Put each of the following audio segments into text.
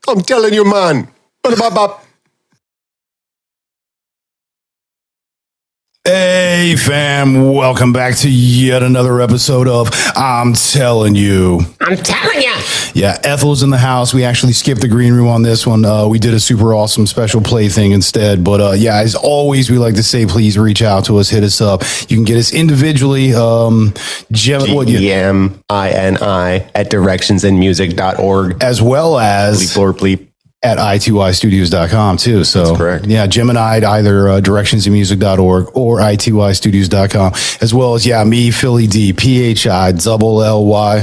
I'm telling you, man. Ba-da-ba-ba. Hey fam, welcome back to yet another episode of I'm Telling You. I'm telling you. Yeah, Ethel's in the house. We actually skipped the green room on this one. We did a super awesome special play thing instead. But yeah, as always, we like to say, please reach out to us, hit us up. You can get us individually. GEMINI at directionsandmusic.org. As well as bleep or bleep. At i2ystudios.com too. So that's correct. Yeah, Gemini at either directionsandmusic.org or i2ystudios.com, as well as me, Philly D, PHI-LLY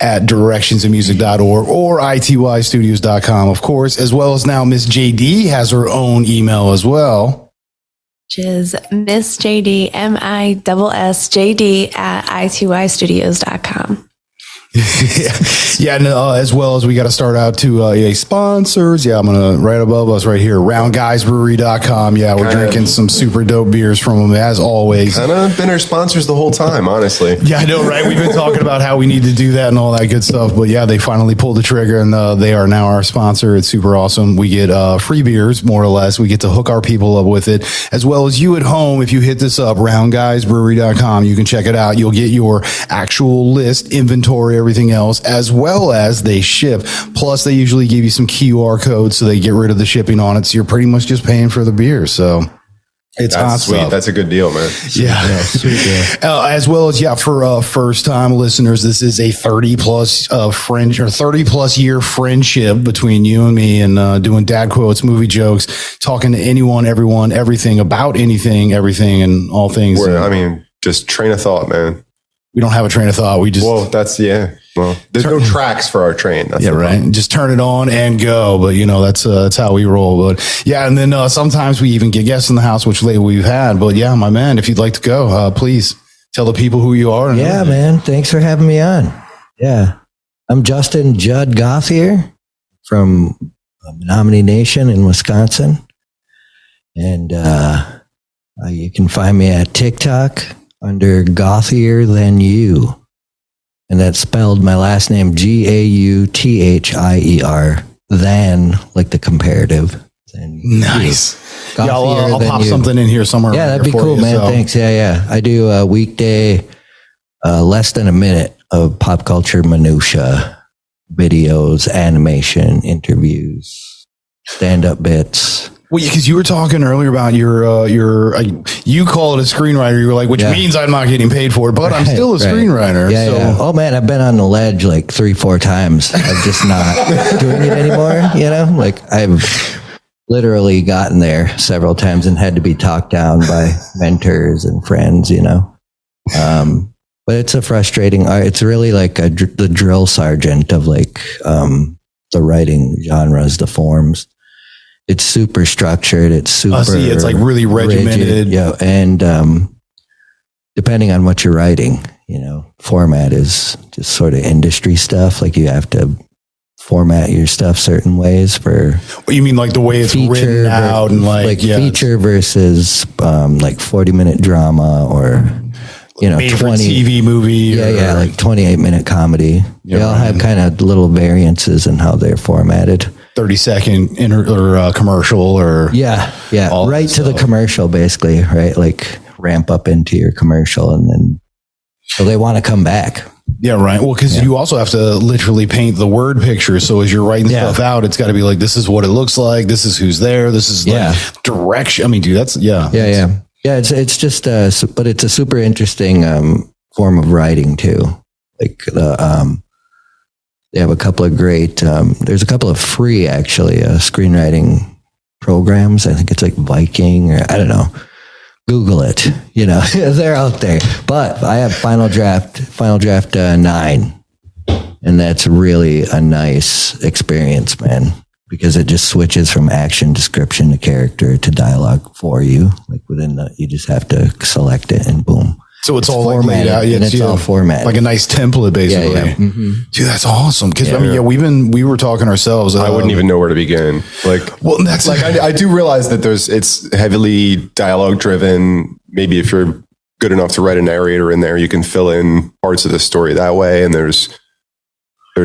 at directionsandmusic.org or i2ystudios.com, of course, as well as now Miss JD has her own email as well. Which is Miss JD, MISSJD at i2ystudios.com. And as well as we got to start out to sponsors. I'm gonna right above us right here, roundguysbrewery.com. We're drinking some super dope beers from them as always. Kind of been our sponsors the whole time, honestly. I know, right? We've been talking about how we need to do that and all that good stuff, but they finally pulled the trigger and they are now our sponsor. It's super awesome. We get free beers, more or less. We get to hook our people up with it, as well as you at home. If you hit this up, roundguysbrewery.com, you can check it out. You'll get your actual list, inventory, everything else, as well as they ship. Plus, they usually give you some QR codes so they get rid of the shipping on it. So you're pretty much just paying for the beer. So it's hot sweet. Stuff. That's a good deal, man. Sweet deal. As well as for first time listeners, this is a 30 plus year friendship between you and me, and doing dad quotes, movie jokes, talking to anyone, everyone, everything about anything, everything, and all things. Just train of thought, man. We don't have a train of thought. We just there's no tracks for our train. That's right. Just turn it on and go. But that's how we roll. But and then sometimes we even get guests in the house, which lately we've had. But my man, if you'd like to go, please tell the people who you are. Man. Thanks for having me on. Yeah, I'm Justin Judd Gauthier from Menominee Nation in Wisconsin, and you can find me at TikTok under Gauthier Than You. And that's spelled my last name, Gauthier, than, like the comparative. Nice. I'll pop something in here somewhere. Yeah, that'd be cool, man. So. Thanks. Yeah. I do a weekday, less than a minute of pop culture minutia, videos, animation, interviews, stand-up bits. Well, because you were talking earlier about your you call it a screenwriter. You were like, which means I'm not getting paid for it, but I'm still a screenwriter. Yeah. Oh man, I've been on the ledge like 3-4 times. I'm just not doing it anymore. Like I've literally gotten there several times and had to be talked down by mentors and friends. But it's a frustrating. It's really like the drill sergeant of like the writing genres, the forms. It's super structured. It's super. It's like really regimented. Rigid, and depending on what you're writing, format is just sort of industry stuff. Like you have to format your stuff certain ways for. What you mean, like the way it's written out, and like feature versus like 40-minute drama or 20 TV movie. Like 28-minute comedy. They all have kind of little variances in how they're formatted. 30-second commercial or right to the commercial, basically, right? Like ramp up into your commercial, and then so they want to come back. Yeah, right. Well, because you also have to literally paint the word picture. So as you're writing stuff out, it's got to be like, this is what it looks like. This is who's there. This is like direction. I mean, dude, that's Yeah, it's just but it's a super interesting form of writing too. Like they have a couple of great. There's a couple of free actually screenwriting programs. I think it's like Viking or I don't know. Google it. They're out there. But I have Final Draft 9, and that's really a nice experience, man. Because it just switches from action description to character to dialogue for you. Like you just have to select it and boom. So it's all formatted. It's all formatted. Like a nice template, basically. Yeah. Mm-hmm. Dude, that's awesome. Because we were talking ourselves. I wouldn't even know where to begin. That's like, I do realize that it's heavily dialogue driven. Maybe if you're good enough to write a narrator in there, you can fill in parts of the story that way. And there's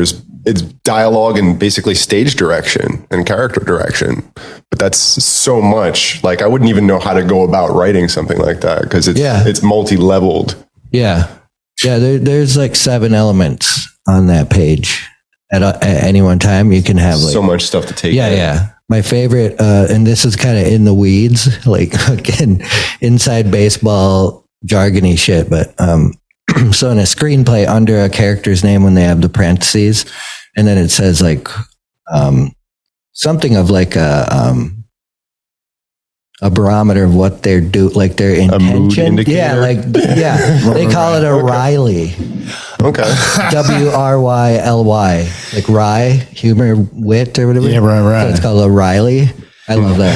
it's dialogue and basically stage direction and character direction. But that's so much. Like, I wouldn't even know how to go about writing something like that because it's multi-leveled. Yeah. Yeah. There's like 7 elements on that page at any one time. You can have like so much stuff to take. Yeah. in. Yeah. My favorite, and this is kind of in the weeds, like again, inside baseball jargony shit. But, so in a screenplay under a character's name, when they have the parentheses, and then it says like, something of like a barometer of what they're like their intention. A mood indicator? They call it a Riley. Okay. WRYLY, like rye, humor, wit, or whatever. Yeah, right. So it's called a Riley. I love that.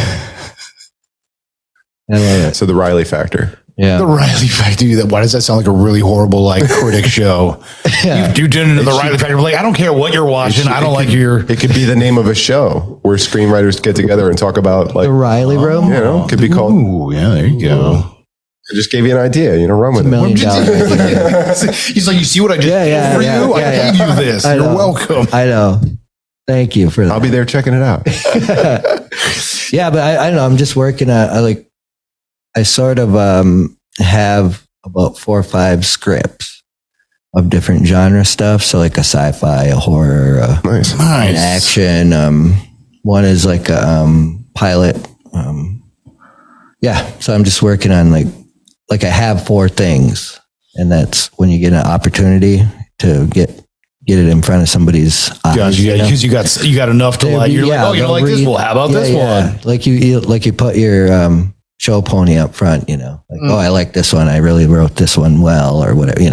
I love it. So the Riley factor. Yeah. The Riley Factor. Why does that sound like a really horrible like critic show? Yeah. You did into the Riley Factor. Like, I don't care what you're watching. I don't like your. It could be the name of a show where screenwriters get together and talk about like The Riley Room. you know, it could be called. Ooh, yeah, there you go. I just gave you an idea. Run with $1 million it. idea. He's like, you see what I just did for you? I gave you this. I You're know. welcome. I know. Thank you for that. I'll be there checking it out. Yeah, but I don't know. I'm just working at, I sort of have about 4 or 5 scripts of different genre stuff. So like a sci-fi, a horror, Nice. an action. One is like a pilot. So I'm just working on like I have 4 things, and that's when you get an opportunity to get it in front of somebody's eyes. Because you got enough to like. You're like, oh, you don't like this? Well, how about this one? Like you put your show pony up front. Oh, I like this one. I really wrote this one well, or whatever. You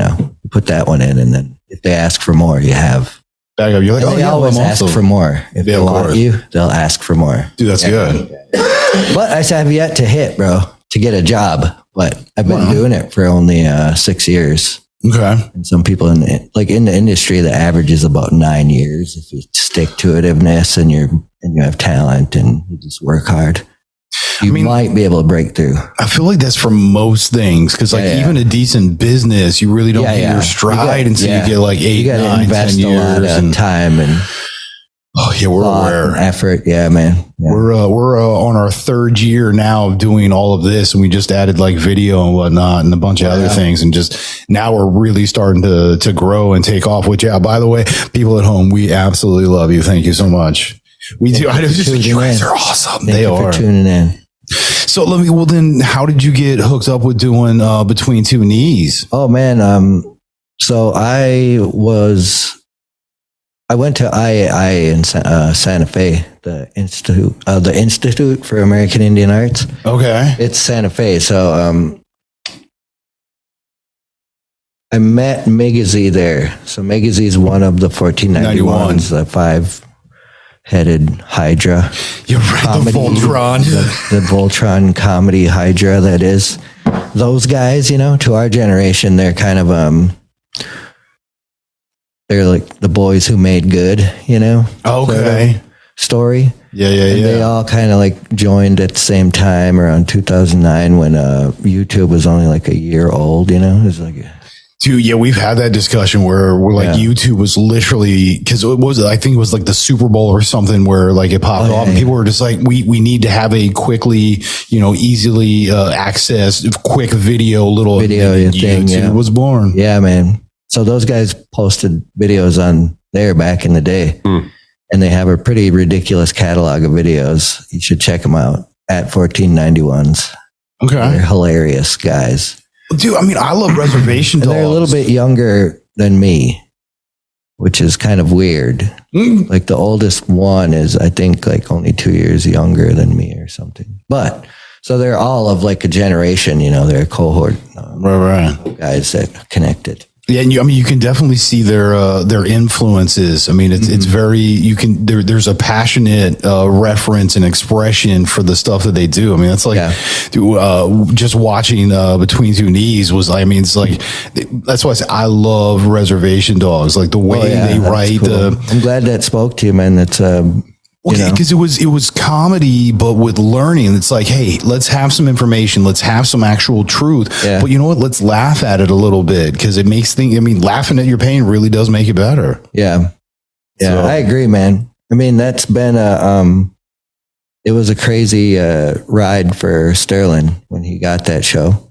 put that one in, and then if they ask for more, you have. Back up. You're like, They always ask for more. If they want you, they'll ask for more. Dude, that's good. But I have yet to hit, bro, to get a job. But I've been doing it for only 6 years. Okay. And some people in the industry, the average is about 9 years. If you stick to itiveness and you have talent and you just work hard, you might be able to break through. I feel like that's for most things because even a decent business, you really don't hit your stride until you get like 8, 9, 10 years. You got to invest a lot of time and we're aware. Effort. Yeah, man. Yeah. We're on our 3rd year now of doing all of this, and we just added like video and whatnot and a bunch of other things, and just now we're really starting to grow and take off. Which, by the way, people at home, we absolutely love you. Thank you so much. We do. I just think you guys are awesome. Thank you for tuning in. So then how did you get hooked up with doing Between Two Knees? Oh man, so I went to IAI in Santa Fe, the Institute for American Indian Arts. Okay. It's Santa Fe. So I met Megazy there. So Megazy is one of the 1491s, the 5-headed Hydra. You're right, comedy, the Voltron. The Voltron comedy Hydra that is. Those guys, to our generation, they're kind of... They're like the boys who made good, Okay. Sort of story. Yeah. They all kind of like joined at the same time around 2009 when YouTube was only like a year old, It was like... Dude, we've had that discussion where we're like YouTube was literally because I think it was like the Super Bowl or something where like it popped off and people were just like we need to have a quickly easily accessed quick video thing. YouTube was born. Yeah, man. So those guys posted videos on there back in the day, and they have a pretty ridiculous catalog of videos. You should check them out at 1491s. Okay, they're hilarious guys. Dude, I love Reservation Dogs. They're a little bit younger than me, which is kind of weird. Like the oldest one is, I think, like only 2 years younger than me or something. But so they're all of like a generation. They're a cohort, right? Guys that connected. Yeah, and you can definitely see their influences. It's very there's a passionate reference and expression for the stuff that they do. That's like just watching Between Two Knees was. It's like that's why I love Reservation Dogs. Like the way they write. Cool. I'm glad that spoke to you, man. That's because it was comedy, but with learning. It's like, hey, let's have some information. Let's have some actual truth. Yeah. But you know what? Let's laugh at it a little bit because it makes things. Laughing at your pain really does make it better. Yeah. Yeah, so. I agree, man. I mean, that's been it was a crazy ride for Sterling when he got that show.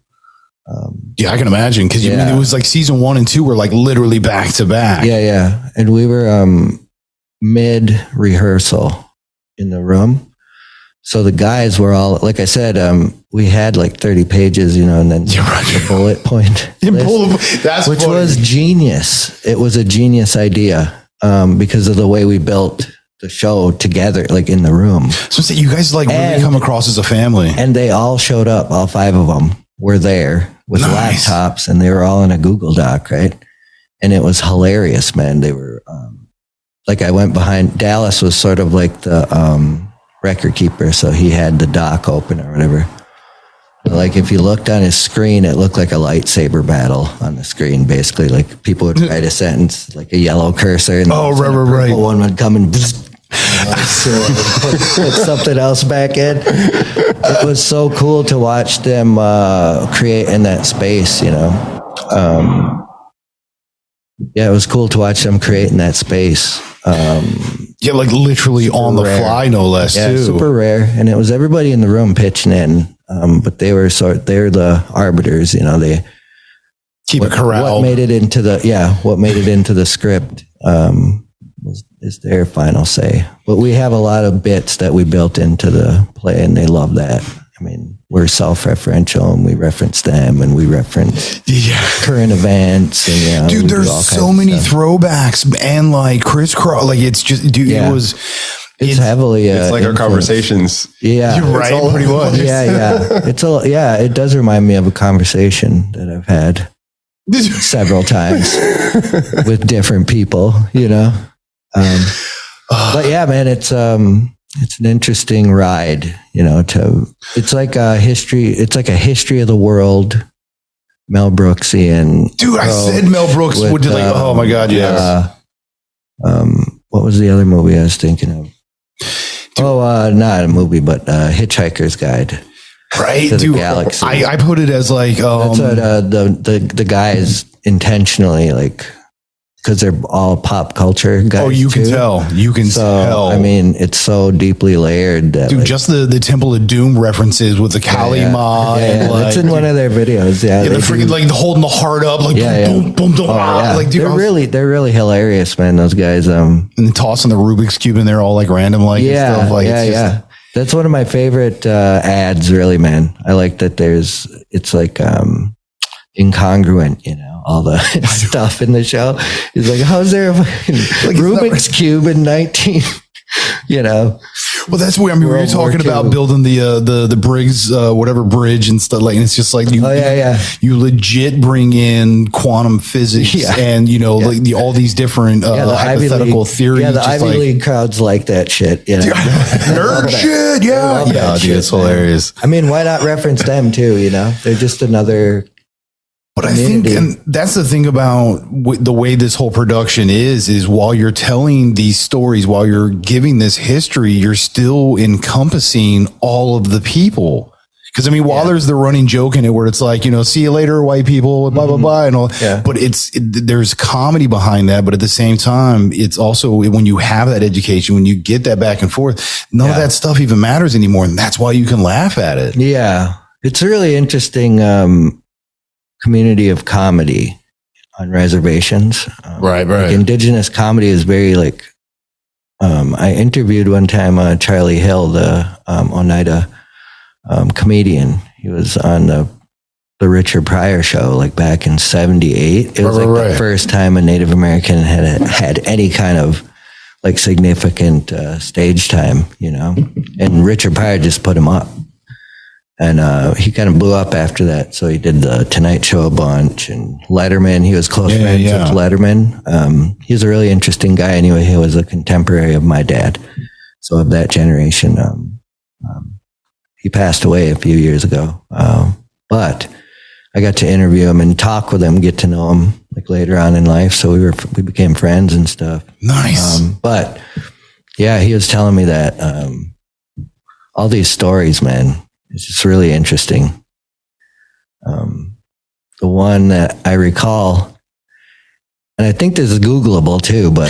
Yeah, I can imagine, because it was like season 1 and 2 were like literally back to back. Yeah. And we were mid rehearsal in the room. So the guys were all, like I said, we had like 30 pages, and then the bullet point list, which was genius. It was a genius idea because of the way we built the show together, like in the room. So you guys really come across as a family. And they all showed up. All 5 of them were there with laptops, and they were all in a Google Doc, right? And it was hilarious, man. They were I went behind. Dallas was sort of like the record keeper, so he had the doc open or whatever. But if you looked on his screen, it looked like a lightsaber battle on the screen. Basically, like people would write a sentence, like a yellow cursor, and right. One would come and put something else back in. It was so cool to watch them create in that space. It was cool to watch them create in that space. Literally on the fly, no less. Too. Super rare, and it was everybody in the room pitching in. But they're the arbiters, they keep it corralled. What made it into the script is their final say. But we have a lot of bits that we built into the play, and they love that. I mean, we're self-referential, and we reference them, and we reference current events, and dude, there's so many throwbacks and crisscross. It's just, dude, it was. It's heavily. It's like our conversations. Yeah, you're right. Pretty much. Yeah. It does remind me of a conversation that I've had several times with different people. But yeah, man, it's an interesting ride. It's like a history. It's like a history of the world. Mel Brooksian. Dude, I said Mel Brooks would do oh my God, yes. What was the other movie I was thinking of? Not a movie, but Hitchhiker's Guide. Right, to the Galaxy. I put it as that's what the guys intentionally because they're all pop culture guys. Oh, you can tell. You can tell. I mean, it's so deeply layered that just the Temple of Doom references with the Kali Ma. It's in one of their videos. Yeah, they're freaking holding the heart up, boom, boom, boom. Dude, they're really hilarious, man. Those guys. And tossing the Rubik's cube in there, all random, and stuff. That's one of my favorite ads, really, man. I like that. It's incongruent, all the stuff in the show. He's like, how's there a Rubik's cube in 19? Well, that's weird. I mean, we were talking about building the Briggs whatever bridge and stuff and it's just you legit bring in quantum physics and all these different hypothetical theories. Yeah, the Ivy League crowds like that shit. Nerd shit. Yeah, dude, it's hilarious. I mean, why not reference them too? They're just another. But I think, and that's the thing about the way this whole production is while you're telling these stories, while you're giving this history, you're still encompassing all of the people. Because while there's the running joke in it where it's see you later, white people, blah, blah, blah, and all. Yeah. But there's comedy behind that. But at the same time, it's also when you have that education, when you get that back and forth, none of that stuff even matters anymore. And that's why you can laugh at it. Yeah. It's a really interesting, community of comedy on reservations. Right. Indigenous comedy is very I interviewed one time Charlie Hill, the Oneida comedian. He was on the Richard Pryor show back in 78. It was the first time a Native American had any kind of significant stage time, and Richard Pryor just put him up. And he kind of blew up after that. So he did the Tonight Show a bunch and Letterman. He was close friends with Letterman. He's a really interesting guy. Anyway, he was a contemporary of my dad. So of that generation, he passed away a few years ago. But I got to interview him and talk with him, get to know him later on in life. So we became friends and stuff. Nice. But yeah, he was telling me that all these stories, man, it's just really interesting. The one that I recall, and I think this is Googleable too, but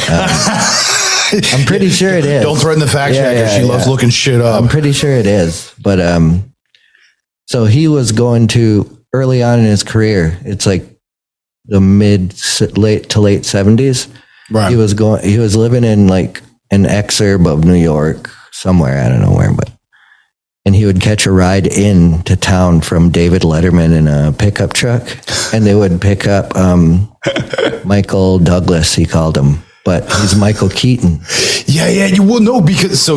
I'm pretty sure it is. Don't threaten the fact checker. She loves looking shit up. I'm pretty sure it is. But so he was going to early on in his career. It's like the late to late 70s. Right. He was living in like an exurb of New York somewhere. I don't know where, and he would catch a ride in to town from David Letterman in a pickup truck, and they would pick up Michael Douglas, he called him, but he's Michael Keaton. Yeah. You will know because no,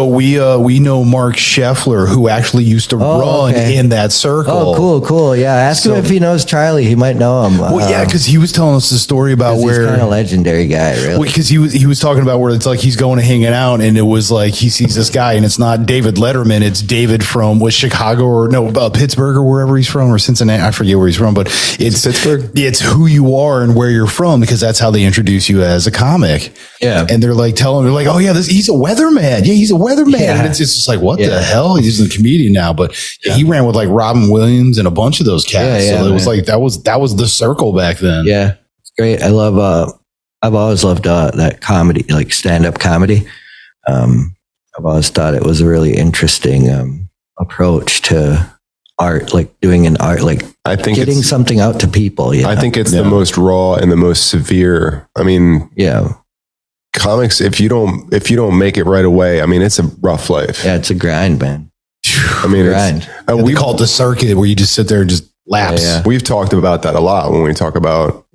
we we know Mark Scheffler, who actually used to run in that circle. Oh, cool. Yeah, ask him if he knows Charlie. He might know him. Well, yeah, because he was telling us the story about where he's kind of legendary guy, really. Because he was talking about where it's like he's going to hanging out, and it was like he sees this guy, and it's not David Letterman, it's David from Chicago or Pittsburgh or wherever he's from, or Cincinnati. I forget where he's from, but it's Pittsburgh. It's who you are and where you're from, because that's how they introduce you as a comic. Yeah. And they're like telling, they're like, oh yeah, he's a weatherman. Yeah, he's a weatherman. Yeah. And it's just like, what the hell? He's a comedian now. But he ran with like Robin Williams and a bunch of those cats. So it was like, that was the circle back then. Yeah. It's great. I love, I've always loved that comedy, like stand-up comedy. I've always thought it was a really interesting approach to art, like doing an art, like I think getting something out to people. I think it's the most raw and the most severe. I mean, comics, if you don't make it right away, I mean, it's a rough life. Yeah, it's a grind, man. I mean, grind. We call it the circuit, where you just sit there and just lapse. Yeah. We've talked about that a lot when we talk about,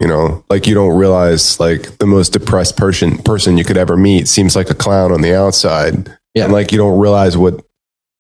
like you don't realize like the most depressed person you could ever meet seems like a clown on the outside. Yeah. And like you don't realize what.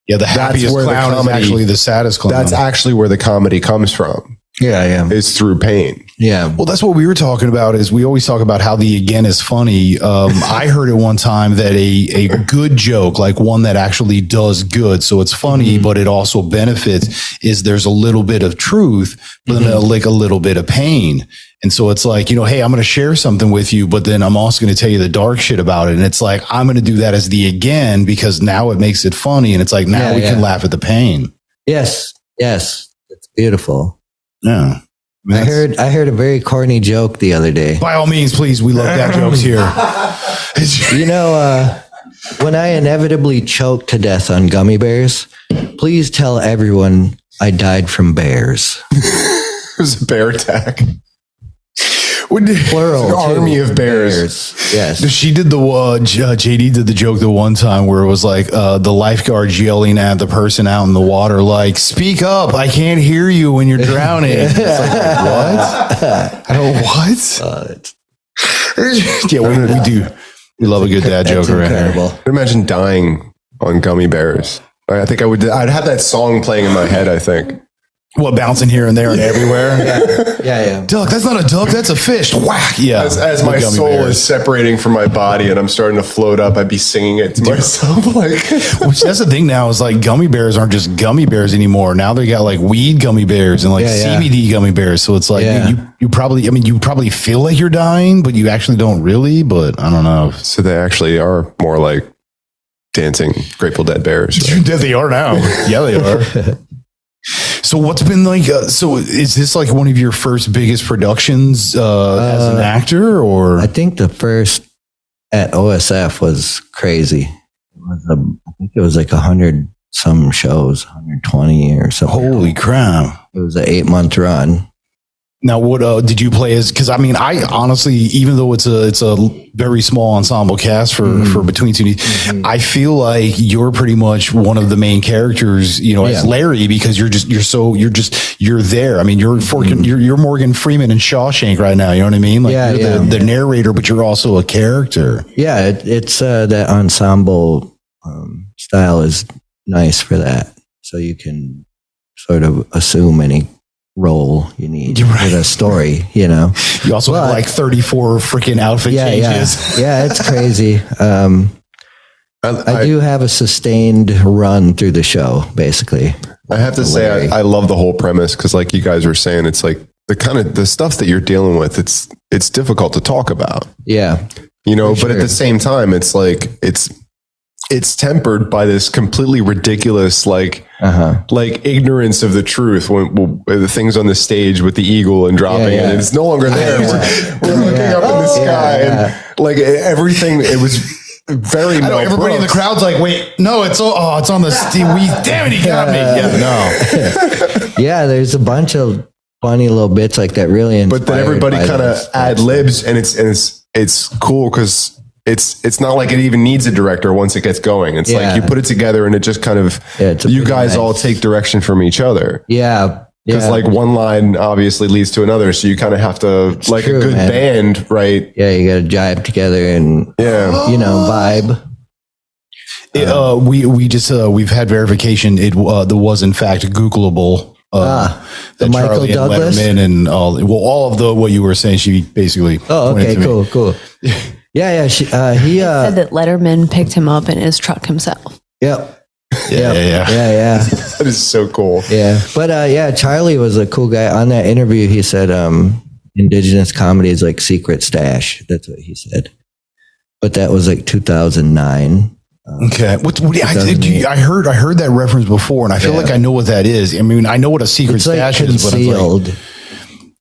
Yeah, the happiest clown is actually the saddest clown. That's actually where the comedy comes from. Yeah. It's through pain. Yeah. Well, that's what we were talking about, is we always talk about how the again is funny. I heard it one time that a good joke, like one that actually does good, so it's funny, but it also benefits, is there's a little bit of truth, but then like a little bit of pain. And so it's like, hey, I'm going to share something with you, but then I'm also going to tell you the dark shit about it. And it's like, I'm going to do that as the again, because now it makes it funny. And it's like, now we can laugh at the pain. Yes. It's beautiful. Yeah. I heard a very corny joke the other day. By all means, please. We love dad jokes here. When I inevitably choke to death on gummy bears, please tell everyone I died from bears. It was a bear attack. Plural. An army of bears. Yes. She did JD did the joke the one time where it was like the lifeguards yelling at the person out in the water, like, speak up, I can't hear you when you're drowning. It's like, what? We do. We love a good dad joke around here. Imagine dying on gummy bears. I think I'd have that song playing in my head, I think. What, bouncing here and there and everywhere? Yeah. Duck, that's not a duck, that's a fish. Whack. Yeah. As my soul is separating from my body and I'm starting to float up, I'd be singing it to myself. Which that's the thing now, is like gummy bears aren't just gummy bears anymore. Now they got like weed gummy bears and like CBD gummy bears. So it's like you probably feel like you're dying, but you actually don't really. But I don't know. So they actually are more like dancing Grateful Dead bears. Right? They are now. Yeah, they are. So what's been like, so is this like one of your first biggest productions as an actor, or? I think the first at OSF was crazy. I think it was like 100 some shows, 120 or something. Holy crap. It was an 8-month run. Now, what did you play as? Because I mean, I honestly, even though it's a very small ensemble cast for Between Two Knees, I feel like you're pretty much one of the main characters, as Larry, because you're there. I mean, you're Morgan Freeman in Shawshank right now. You know what I mean? Like you're the narrator, but you're also a character. Yeah, it's that ensemble style is nice for that, so you can sort of assume any role you need for the story, You also have like 34 freaking outfit changes. Yeah, it's crazy. I do have a sustained run through the show, basically. I have to say, I love the whole premise, because like you guys were saying, it's like the stuff that you're dealing with, it's difficult to talk about. Yeah. But at the same time, it's like, it's tempered by this completely ridiculous, like ignorance of the truth when the things on the stage with the eagle and dropping it. And it's no longer there. We're looking up in the sky and like everything. It was very. I know everybody in the crowd's like, wait, no, it's on the damn it, he got me. Yeah, no. Yeah, there's a bunch of funny little bits like that. Really, but then everybody kind of ad libs, and it's cool because. It's not like it even needs a director once it gets going. It's like you put it together and it just kind of, you guys all take direction from each other. Yeah. Because like one line obviously leads to another. So you kind of have to, it's like true, a good band, right? Yeah. You got to jive together and, vibe. We've had verification. It was in fact Googleable. The Michael Charlie Douglas and Letterman and all of what you were saying. She basically. Oh, okay, cool. Yeah. He said that Letterman picked him up in his truck himself. Yep. Yeah. That is so cool. Yeah. But Charlie was a cool guy. On that interview, he said indigenous comedy is like secret stash. That's what he said. But that was like 2009. Okay. I heard that reference before, and I feel like I know what that is. I mean, I know what a secret stash is, but it's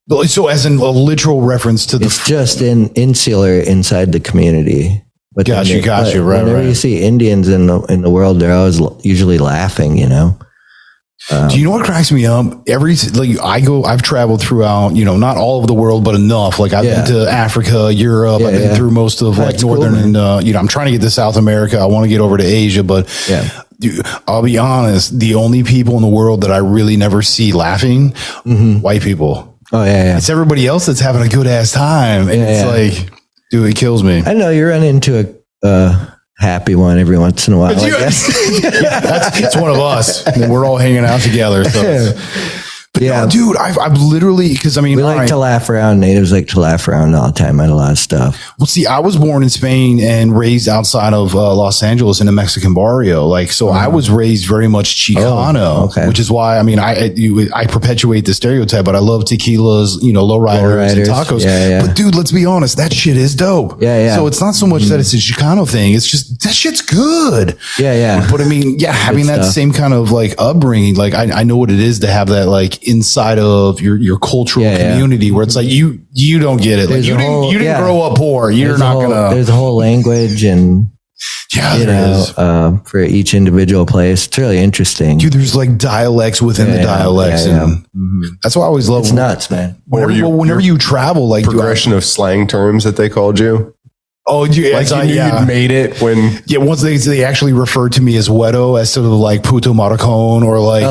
like, so as in a literal reference to it's just insular inside the community. But got you. Right. Whenever you see Indians in the world, they're always usually laughing. Do you know what cracks me up? I've traveled throughout, not all of the world, but enough. Like I've been to Africa, Europe. I've been through most of northern, cool, and I'm trying to get to South America. I want to get over to Asia, but dude, I'll be honest. The only people in the world that I really never see laughing, white people. Oh yeah. It's everybody else that's having a good ass time, and it's like, dude, it kills me. I know you run into a happy one every once in a while. I guess. It's one of us. We're all hanging out together. So. But no, dude, I've literally, because I mean, we like to laugh around. Natives like to laugh around all the time at a lot of stuff. Well, see, I was born in Spain and raised outside of Los Angeles in a Mexican barrio. I was raised very much Chicano, which is why, I mean, I perpetuate the stereotype, but I love tequilas, lowriders and tacos. But dude, let's be honest, that shit is dope. Yeah. So it's not so much that it's a Chicano thing. It's just, that shit's good. Yeah. But I mean, having that same kind of like upbringing, like I know what it is to have that like inside of your cultural community where it's like you don't get it. Like you didn't grow up poor. You're not gonna. There's a whole language and for each individual place. It's really interesting. Dude, there's like dialects within the dialects, and that's why I always love. It's nuts, man. Whenever you travel, like progression of slang terms that they called you. Oh, you'd made it when once they actually referred to me as Wedo as sort of like puto maricon or like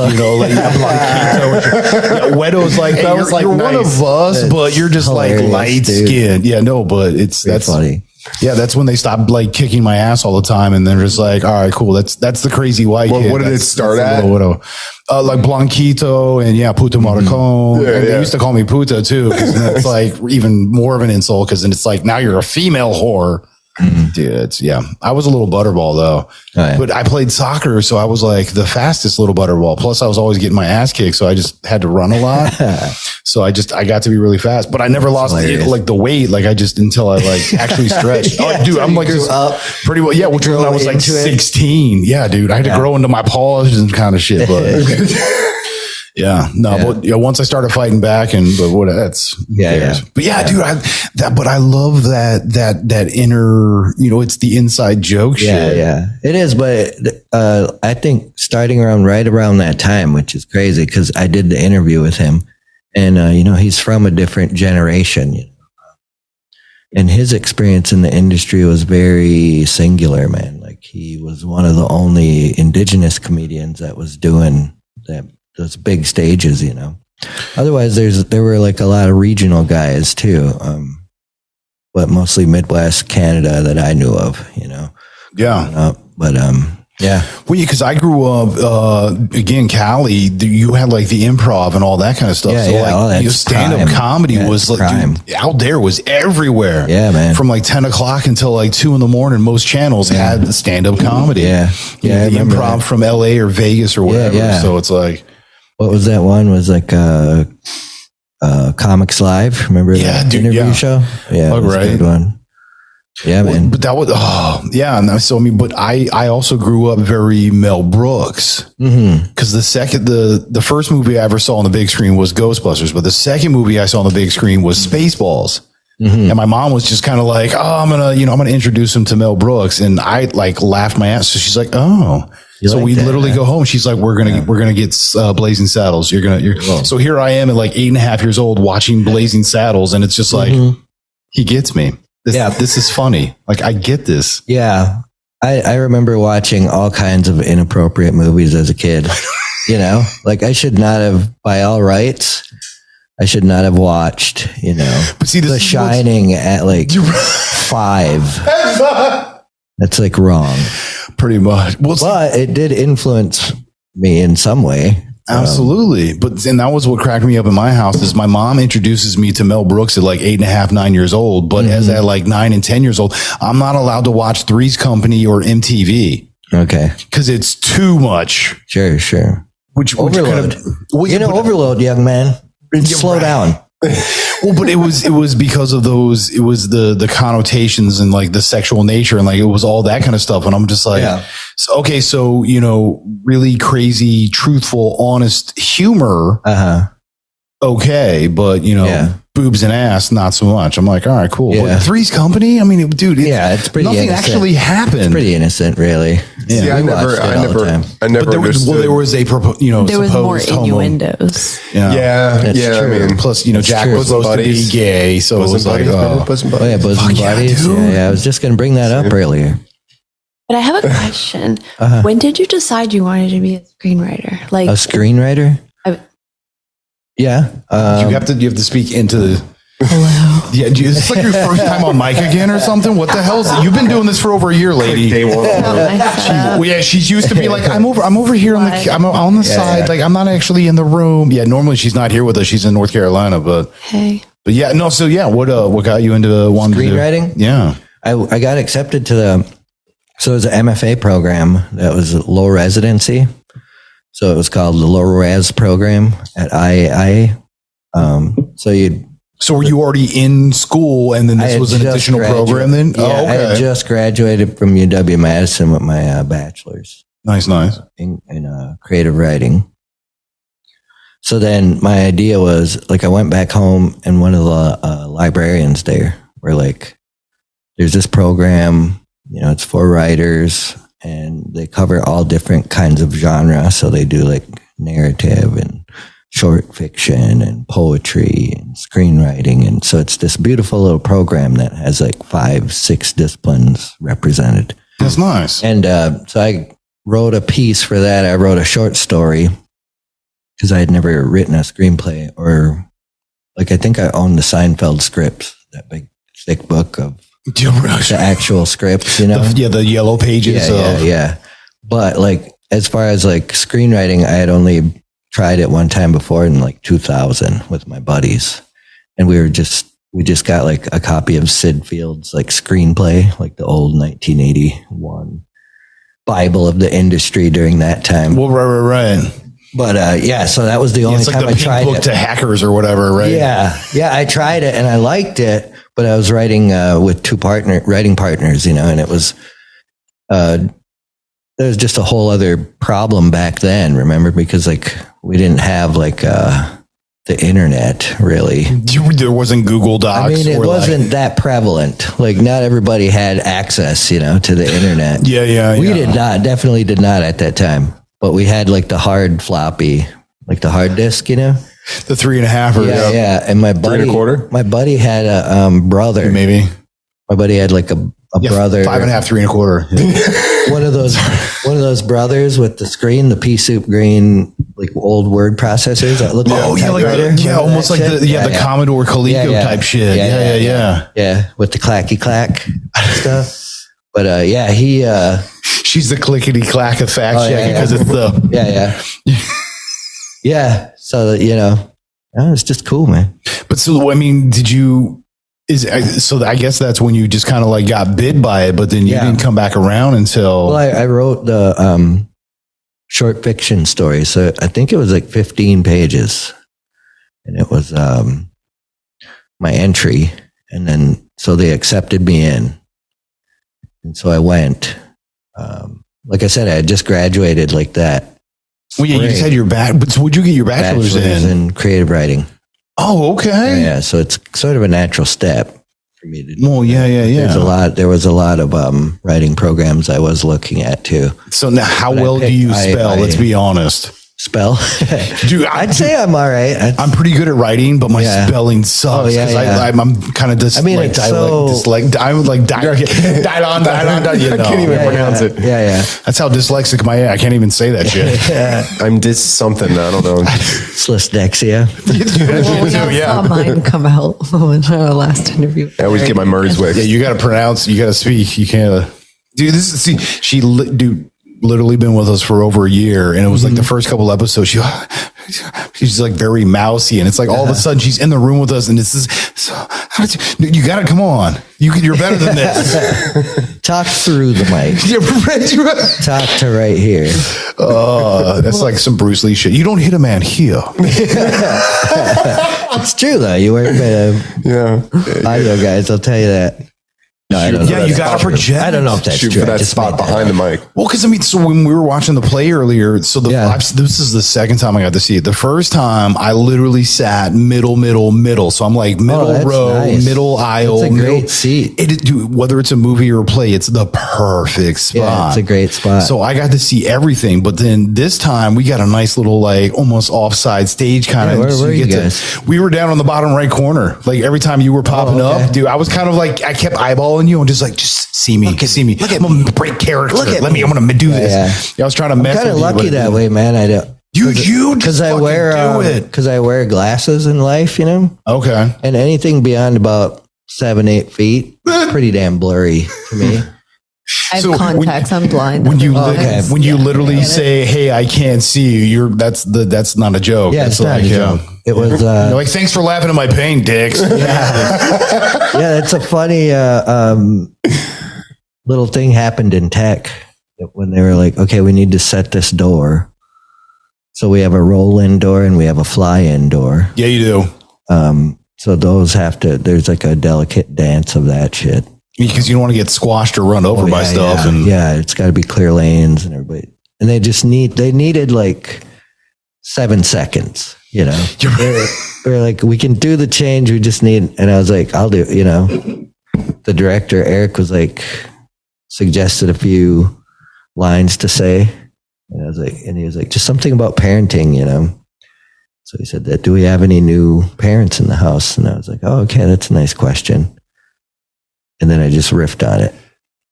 Wedo's like that was like you're one of us, but you're just like light skinned. Yeah, no, but that's funny. Yeah, that's when they stopped like kicking my ass all the time, and they're just like, all right, cool. That's the crazy white kid. What did it start at? Like Blanquito and puto maricon. They used to call me puta too, because that's like even more of an insult, because then it's like, now you're a female whore. Dude, I was a little butterball though, but I played soccer, so I was like the fastest little butterball. Plus, I was always getting my ass kicked, so I just had to run a lot. So I got to be really fast, but I never lost the weight. Like until I like actually stretched. Dude, I'm like up pretty well. Yeah, which when I was like 16. Yeah, dude, I had to grow into my paws and kind of shit, but. But once I started fighting back, but dude, I love that inner, it's the inside joke shit. Yeah, it is. But I think starting right around that time, which is crazy, because I did the interview with him, and he's from a different generation, and his experience in the industry was very singular, man. Like he was one of the only indigenous comedians that was doing that. Those big stages, Otherwise, there were like a lot of regional guys too, but mostly Midwest Canada that I knew of, Well, because I grew up again, Cali. You had like the improv and all that kind of stuff. Stand-up comedy was like out there was everywhere. Yeah, man. From like 10 o'clock until like 2 a.m. Most channels had the stand-up comedy. The improv from LA or Vegas or whatever. So it's like. What was that one? Was like Comics Live. Remember that interview show? Yeah, that was a good one. Yeah, man. But that was So I mean, but I also grew up very Mel Brooks, because the first movie I ever saw on the big screen was Ghostbusters, but the second movie I saw on the big screen was Spaceballs. And my mom was just kind of like, oh, I'm going to introduce him to Mel Brooks. And I like laughed my ass. So she's like, oh, so we literally go home. She's like, we're going to get Blazing Saddles. So here I am at like 8.5 years old watching Blazing Saddles. And it's just like, he gets me. This is funny. Like, I get this. Yeah. I remember watching all kinds of inappropriate movies as a kid, like I should not have, by all rights, I should not have watched, but see, The Shining at like 5. That's like wrong. Pretty much. Well, but it did influence me in some way. Absolutely. And that was what cracked me up in my house is my mom introduces me to Mel Brooks at like 8.5, 9 years old. But as at like 9 and 10 years old, I'm not allowed to watch Three's Company or MTV. Okay. Because it's too much. Sure. Which overload. Overload, young man. Slow down. Well, but it was because of those, it was the connotations and like the sexual nature and like it was all that kind of stuff. And I'm just like, so, really crazy, truthful, honest humor. Okay. But, boobs and ass, not so much. I'm like, all right, cool. But Three's Company. I mean, dude, it's pretty nothing innocent. Actually happened. It's pretty innocent, really. Yeah. See, I never. There was a there was more innuendos. Yeah, true. I mean, plus, Jack was supposed to be gay, so it was like, bosom buddies. Yeah, I was just going to bring that up earlier. But I have a question. When did you decide you wanted to be a screenwriter? Like a screenwriter? Yeah. You have to speak into the. Hello. Yeah, is this like your first time on mic again or something? What the hell is it? You've been doing this for over a year, lady. Day one. She's used to be like, I'm over here I'm on the side. Yeah. Like, I'm not actually in the room. Yeah, normally she's not here with us. She's in North Carolina, but yeah, no. So yeah, what got you into wanting screenwriting? Yeah, I got accepted to so it was an MFA program that was a low residency. So it was called the low res program at IAI. So were you already in school and then this was an additional program then? Yeah, I had just graduated from UW-Madison with my bachelor's. Nice. In creative writing. So then my idea was like, I went back home and one of the librarians there were like, there's this program, it's for writers and they cover all different kinds of genre. So they do like narrative and short fiction and poetry and screenwriting. And so it's this beautiful little program that has like 5-6 disciplines represented. That's nice. And so I wrote a piece for that. I wrote a short story because I had never written a screenplay or like, I think I owned the Seinfeld scripts, that big thick book of the actual scripts, the yellow pages. Yeah. But like, as far as like screenwriting, I had only tried it one time before in like 2000 with my buddies. And we just got like a copy of Sid Field's like screenplay, like the old 1981 Bible of the industry during that time. Well, right. But so that was the only time I tried it. It's like the pink book to hackers or whatever, right? Yeah, I tried it and I liked it, but I was writing with two writing partners, and it was there was just a whole other problem back then. Remember, because like we didn't have like the internet really. There wasn't Google Docs. I mean, it wasn't that prevalent. Like not everybody had access, to the internet. Yeah. We definitely did not at that time. But we had like the hard floppy, like the hard disk, the 3.5 or yeah. And my buddy had a brother. Maybe my buddy had like a brother. 5.5, 3.25. One of those brothers with the screen, the pea soup green, like old word processors that look almost like the Commodore Coleco type shit. Yeah, with the clacky clack stuff. But he. She's the clickety clack of fact checking because it's the yeah. So it's just cool, man. But so I mean, so I guess that's when you just kind of like got bit by it, but then you didn't come back around until. Well, I wrote the short fiction story, so I think it was like 15 pages, and it was my entry, and then so they accepted me in, and so I went. Like I said, I had just graduated like that. Well, yeah, you just had your but so would you get your bachelor's in creative writing? Oh, okay. Yeah, so it's sort of a natural step. for me to do. Well, yeah. There was a lot of writing programs I was looking at too. So now, how well do you spell? Let's be honest. Spell? Dude, I'd say I'm all right. I'm pretty good at writing, but my spelling sucks because I'm kind of just I'm like I can't even pronounce it. Yeah. That's how dyslexic I can't even say that shit. I'm something. I don't know. Dyslexia. We saw mine come out in our last interview. I always get my Murray's wick. Yeah, you got to pronounce. You got to speak. You can't. Dude, dude. Literally been with us for over a year, and it was like the first couple episodes she's like very mousy, and it's like all of a sudden she's in the room with us, and this is you gotta come on, you're better than this. Talk through the mic. Talk to right here. That's like some Bruce Lee shit. You don't hit a man here. It's true though. You work with audio guys, I'll tell you that. No, I don't know. You got to project. I don't know if that's Shoot true. for that spot behind the mic. Well, because so when we were watching the play earlier, this is the second time I got to see it. The first time I literally sat middle. So I'm like middle row, middle aisle. It's a great seat. Whether it's a movie or a play, it's the perfect spot. Yeah, it's a great spot. So I got to see everything. But then this time we got a nice little like almost offside stage kind of. Where were you guys? We were down on the bottom right corner. Like every time you were popping up, dude, I was kind of like I kept eyeballing you and just see me. I'm gonna break character. I'm gonna do this. Yeah. I was trying to mess. I'm kind of lucky that way, man. I don't. Because I wear glasses in life, Okay. And anything beyond about 7-8 feet, pretty damn blurry to me. I have contacts. I'm blind. When you literally say, "Hey, I can't see you," that's not a joke. Yeah, it's not a joke. It was like, thanks for laughing at my pain, dicks. Yeah, it's a funny little thing happened in tech when they were like, okay, we need to set this door. So we have a roll-in door and we have a fly-in door. Yeah, you do. So those there's like a delicate dance of that shit. Because you don't want to get squashed or run over by stuff. Yeah, it's got to be clear lanes and everybody. And they needed like 7 seconds, We're like, we can do the change. We just need, and I was like, I'll do, the director, Eric, was like, suggested a few lines to say. And he was like, just something about parenting, So he said that, do we have any new parents in the house? And I was like, oh, okay, that's a nice question. And then I just riffed on it.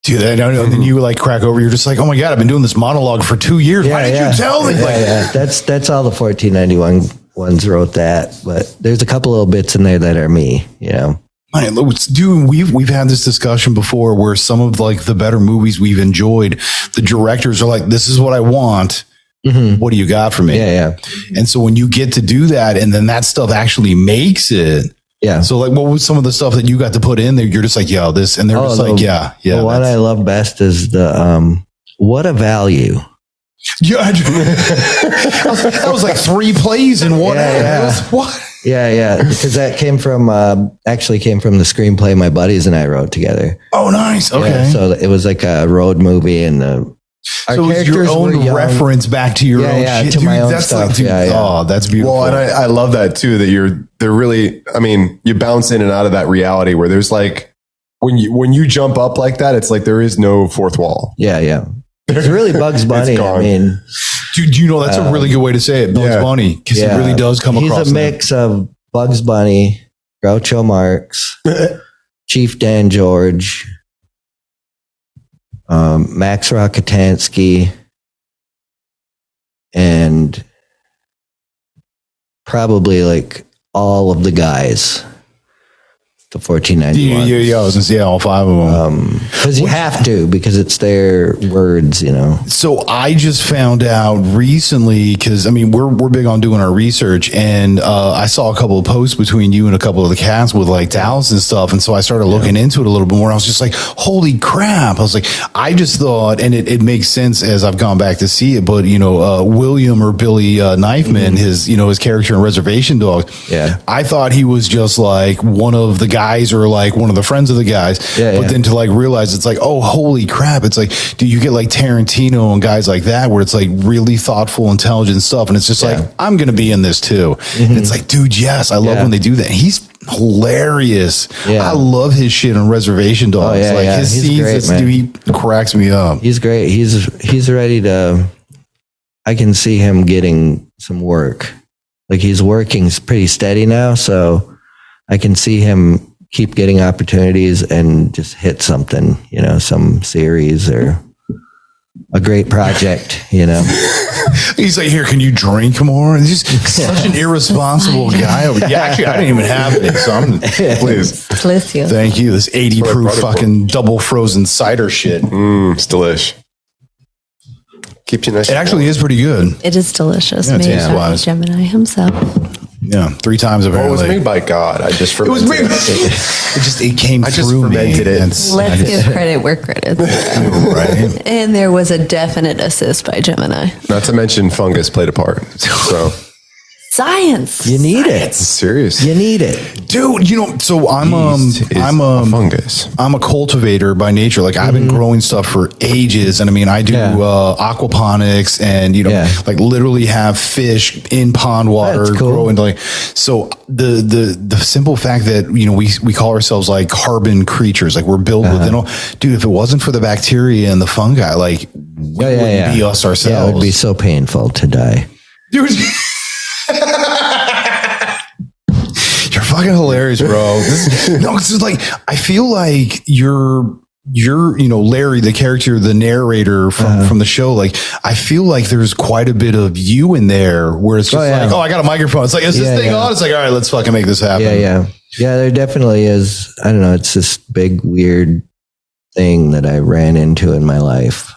Dude, then you like crack over. You're just like, oh my God, I've been doing this monologue for 2 years. Why did you tell me? Yeah. That's all the 1491 ones wrote that. But there's a couple little bits in there that are me, Dude, we've had this discussion before where some of like the better movies we've enjoyed, the directors are like, this is what I want. Mm-hmm. What do you got for me? Yeah. And so when you get to do that and then that stuff actually makes it. Yeah. So like, what was some of the stuff that you got to put in there? You're just like, yo, this, and they're just like, yeah. The one I love best is the, what a value. Yeah. That was like 3 plays in one. What? Yeah. Because that came from the screenplay my buddies and I wrote together. Oh, nice. Okay. Yeah, so it was like a road movie and our characters your own reference back to your own shit. To my own that's stuff. Like, oh, that's beautiful. Well, and I love that too, that they're really, I mean, you bounce in and out of that reality where there's like, when you jump up like that, it's like there is no fourth wall. Yeah. It's really Bugs Bunny. I mean, dude, that's a really good way to say it. Bugs Bunny. Because it really does come across. He's a mix of Bugs Bunny, Groucho Marx, Chief Dan George, Max Rockatansky, and probably like all of the guys. The 1491. Yeah, I was gonna say all 5 of them. Because you have to, because it's their words, So I just found out recently, because I mean we're big on doing our research, and I saw a couple of posts between you and a couple of the cats with like towels and stuff, and so I started looking into it a little bit more. I was just like, holy crap! I was like, I just thought, and it makes sense as I've gone back to see it, but William or Billy Knifeman, his character in Reservation Dogs, I thought he was just like one of the guys or like one of the friends of the guys, but then to like realize it's like, oh, holy crap, it's like, do you get like Tarantino and guys like that where it's like really thoughtful, intelligent stuff, and it's just like, I'm gonna be in this too. And it's like, dude, yes, I love when they do that. hilarious. Yeah. I love his shit on Reservation Dogs. His scenes, great, he cracks me up. He's great. He's ready to. I can see him getting some work. Like he's working pretty steady now, so I can see him keep getting opportunities and just hit something, some series or a great project, He's like, here, can you drink more? And he's just such an irresponsible guy. Yeah, actually, I didn't even have any, so please. Bless you. Thank you. This 80 proof fucking double frozen cider shit. It's delish. Keeps you nice. It actually is pretty good. It is delicious. Made by Gemini himself. Yeah, 3 times apparently. It was made by God. I just fermented it came through me. Let's give credit where credit's due. Right. And there was a definite assist by Gemini. Not to mention fungus played a part. So science. You need it. Serious. You need it. Dude, so I'm a fungus. I'm a cultivator by nature. Like I've been growing stuff for ages. And I mean, I do aquaponics and, like literally have fish in pond water growing. Like, so the simple fact that, we call ourselves like carbon creatures, like we're built within all, dude, if it wasn't for the bacteria and the fungi, like we wouldn't be us ourselves. Yeah, it would be so painful to die. Dude. You're fucking hilarious, bro. It's just like I feel like you're Larry, the character, the narrator from the show. Like I feel like there's quite a bit of you in there, where it's just I got a microphone. It's like, is this thing on? It's like, all right, let's fucking make this happen. Yeah. There definitely is. I don't know. It's this big weird thing that I ran into in my life,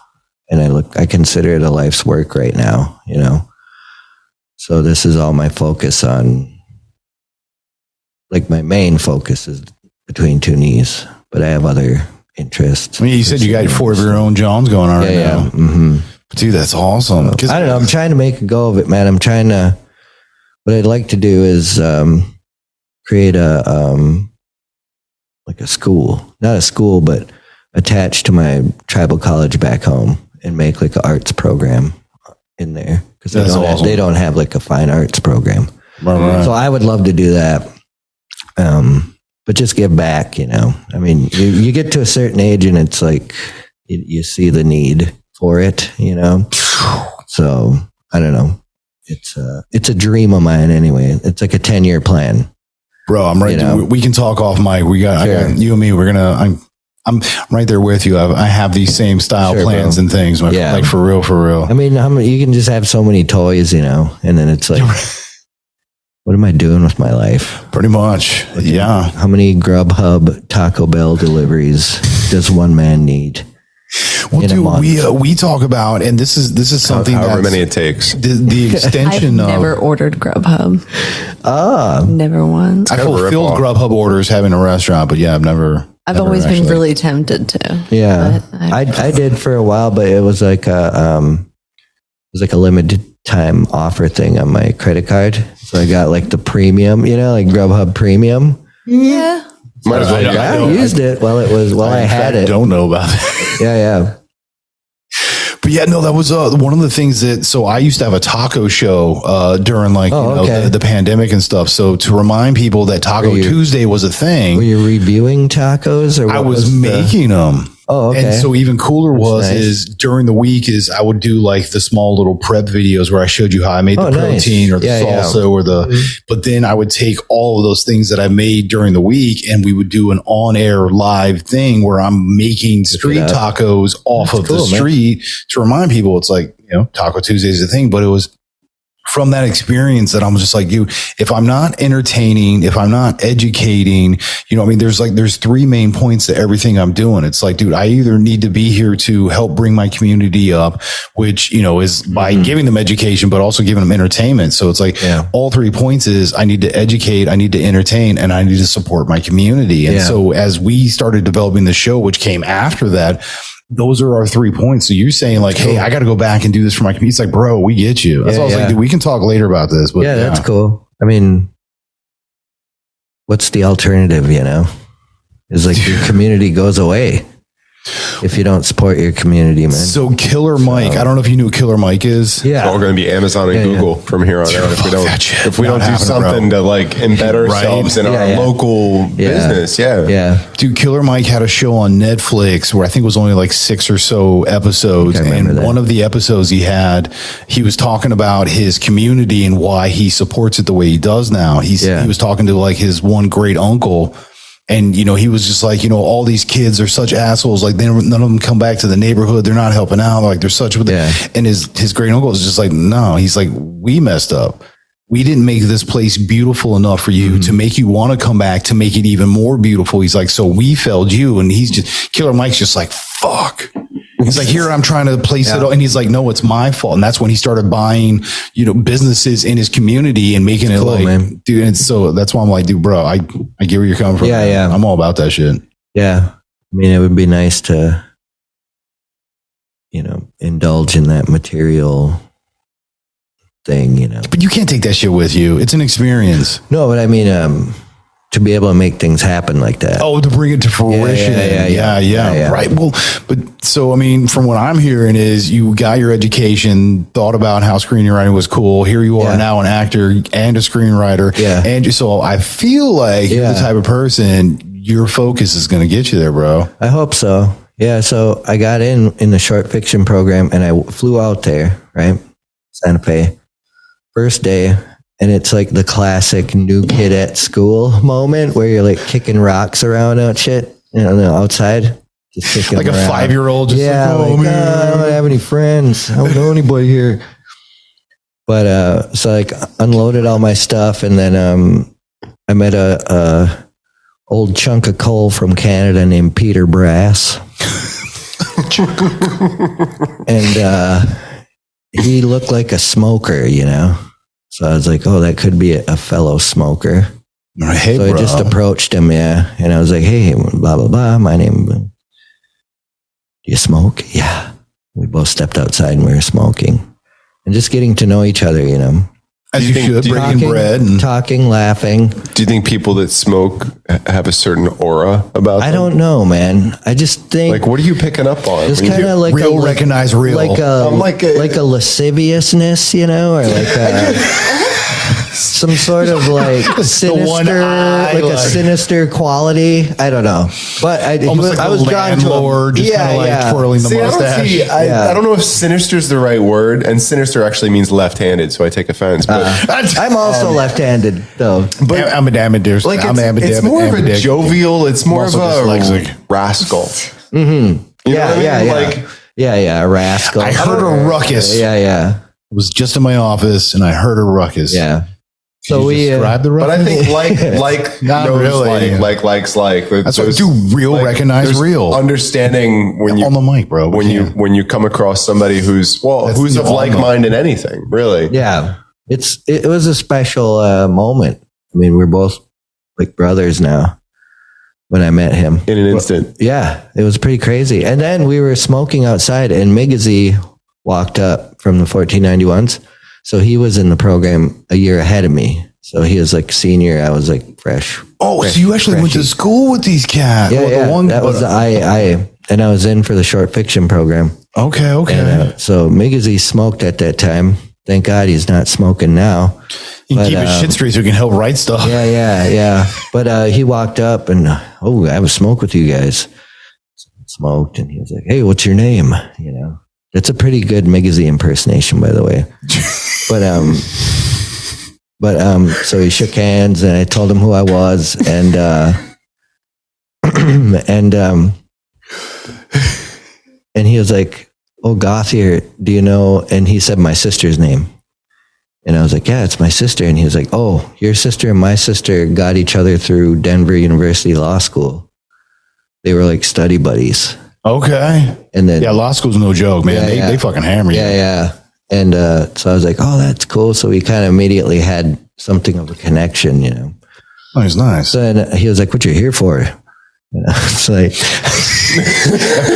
and I consider it a life's work right now. So this is all my focus on. Like my main focus is between 2 knees, but I have other interests. I mean, you said you got 4 of your own Johns going on right now. Mm-hmm. Dude, that's awesome. I don't know. I'm trying to make a go of it, man. What I'd like to do is create a school, not a school, but attached to my tribal college back home and make like an arts program in there. Because they don't have like a fine arts program. Right. So I would love to do that. But just give back, I mean, you get to a certain age and it's like, you see the need for it, so I don't know. It's a dream of mine anyway. It's like a 10-year plan. Bro, I'm right. We can talk off mic. I got you and me. I'm right there with you. I have these same style plans and things. Like for real. I mean, you can just have so many toys, and then it's like, what am I doing with my life? Pretty much. Yeah. How many Grubhub Taco Bell deliveries does one man need? Well, dude, we talk about, and this is something however many it takes. The extension I've never ordered Grubhub. Never once. I fulfilled Grubhub orders having a restaurant, but I've always been really tempted to. Yeah, I did for a while, but it was like a limited time offer thing on my credit card. So I got like the premium, like Grubhub Premium. Yeah. Might as well. I used it while I had it. Don't know about it. Yeah. But yeah, no, that was one of the things so I used to have a taco show during the pandemic and stuff. So to remind people that Taco Tuesday was a thing. Were you reviewing tacos or I was making them? Oh, okay. And so even cooler is during the week is I would do like the small little prep videos where I showed you how I made the protein or the salsa or but then I would take all of those things that I made during the week and we would do an on-air live thing where I'm making street tacos off of the street to remind people it's like, Taco Tuesday is a thing, but it was from that experience that I'm just like, dude, if I'm not entertaining, if I'm not educating, there's 3 main points to everything I'm doing. It's like, dude, I either need to be here to help bring my community up, which, is by giving them education, but also giving them entertainment. So it's like all 3 points is I need to educate, I need to entertain, and I need to support my community. And so as we started developing the show, which came after that, those are our 3 points. So you're saying like, hey, I got to go back and do this for my community. It's like, bro, we get you. That's why I was like, dude, we can talk later about this. But that's cool. I mean, what's the alternative, Is like your community goes away. if you don't support your community, man. So Killer Mike, I don't know if you knew what Killer Mike is. Yeah. It's all going to be Amazon and Google from here on out. If we don't do something to like embed ourselves in our local business. Yeah. Dude, Killer Mike had a show on Netflix where I think it was only like 6 or so episodes. And one of the episodes he was talking about his community and why he supports it the way he does now. He was talking to like his one great uncle. And, you know, he was just like, you know, all these kids are such assholes. Like, none of them come back to the neighborhood. They're not helping out. Like, they're such. And his great uncle is just like, no. He's like, we messed up. We didn't make this place beautiful enough for you to make you want to come back, to make it even more beautiful. He's like, so we failed you. And Killer Mike's just like, fuck. He's like, here, I'm trying to place it. And he's like, no, it's my fault. And that's when he started buying, you know, businesses in his community and making it like, man. Dude. And so that's why I'm like, dude, bro, I get where you're coming from. Yeah. I'm all about that shit. Yeah. I mean, it would be nice to, you know, indulge in that material thing, you know. But you can't take that shit with you. It's an experience. No, but I mean, to be able to make things happen like that. Oh, to bring it to fruition. Yeah. Right. Well, but so, I mean, from what I'm hearing is you got your education, thought about how screenwriting was cool. Here you are now, an actor and a screenwriter. Yeah. And so I feel like you're the type of person, your focus is going to get you there, bro. I hope so. Yeah. So I got in the short fiction program and I flew out there, right? Santa Fe. First day. And it's like the classic new kid at school moment where you're like kicking rocks around and shit, you know, outside. Just kicking like a around. 5-year-old. Just I don't have any friends. I don't know anybody here. But so like unloaded all my stuff, and then I met a old chunk of coal from Canada named Peter Brass. And he looked like a smoker, you know. So I was like, oh, that could be a fellow smoker. Hey, so I just approached him, and I was like, hey, blah, blah, blah, my name, do you smoke? Yeah. We both stepped outside and we were smoking. And just getting to know each other, you know. As you should, breaking bread. And talking, laughing. Do you think people that smoke have a certain aura about them? I don't know, man. I just think... Like, what are you picking up on? It's kind of like real, recognize real. Like a lasciviousness, you know? Or like a... some sort of like sinister, like a sinister quality. I don't know, but I was drawn to him. Just kind of like twirling the mustache. I don't know if sinister is the right word, and sinister actually means left-handed, so I take offense. But I'm also left-handed, though. But I'm ambidextrous. Like it's more of a jovial. It's more of a rascal. Mm-hmm. You know what I mean? A rascal. I heard a ruckus. Yeah. I was just in my office and I heard a ruckus. Yeah. So we describe the ruckus? But I think like not knows really. Likes. That's what do real recognize real. Understanding when you on the mic, bro. When you come across somebody who's of like mind in anything, really. Yeah. It was a special moment. I mean, we're both like brothers now. When I met him in an instant. Yeah, it was pretty crazy. And then we were smoking outside and Migazy walked up from the 1491s. So he was in the program a year ahead of me. So he was like senior. I was like fresh. Oh, so you actually went to school with these cats? Yeah, that was and I was in for the short fiction program. Okay. And, so Migazy smoked at that time. Thank God he's not smoking now. You can keep his shit straight so he can help write stuff. Yeah. But he walked up and, I have a smoke with you guys. Smoked and he was like, hey, what's your name? You know, that's a pretty good Migazy impersonation, by the way. But so he shook hands and I told him who I was and and he was like, oh, Gauthier, do you know? And he said my sister's name. And I was like, yeah, it's my sister. And he was like, oh, your sister and my sister got each other through Denver University Law School. They were like study buddies. Okay. And then law school's no joke, man. They fucking hammer you. Yeah. And so I was like, oh, that's cool. So we kind of immediately had something of a connection, you know. Nice. So and he was like, what you here for? You know, it's like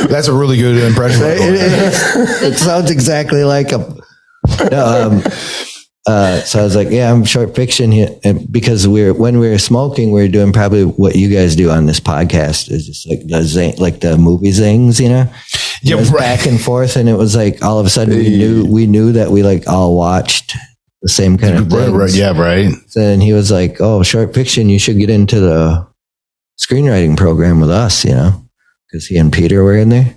that's a really good impression. It sounds exactly like him. So I was like, yeah, I'm short fiction here. And because when we were smoking, we were doing probably what you guys do on this podcast is just like the movie zings, you know? Yeah, right. Back and forth. And it was like, all of a sudden we knew that we like all watched the same kind of things. Right. Yeah. Right. So then he was like, oh, short fiction, you should get into the screenwriting program with us, you know, because he and Peter were in there.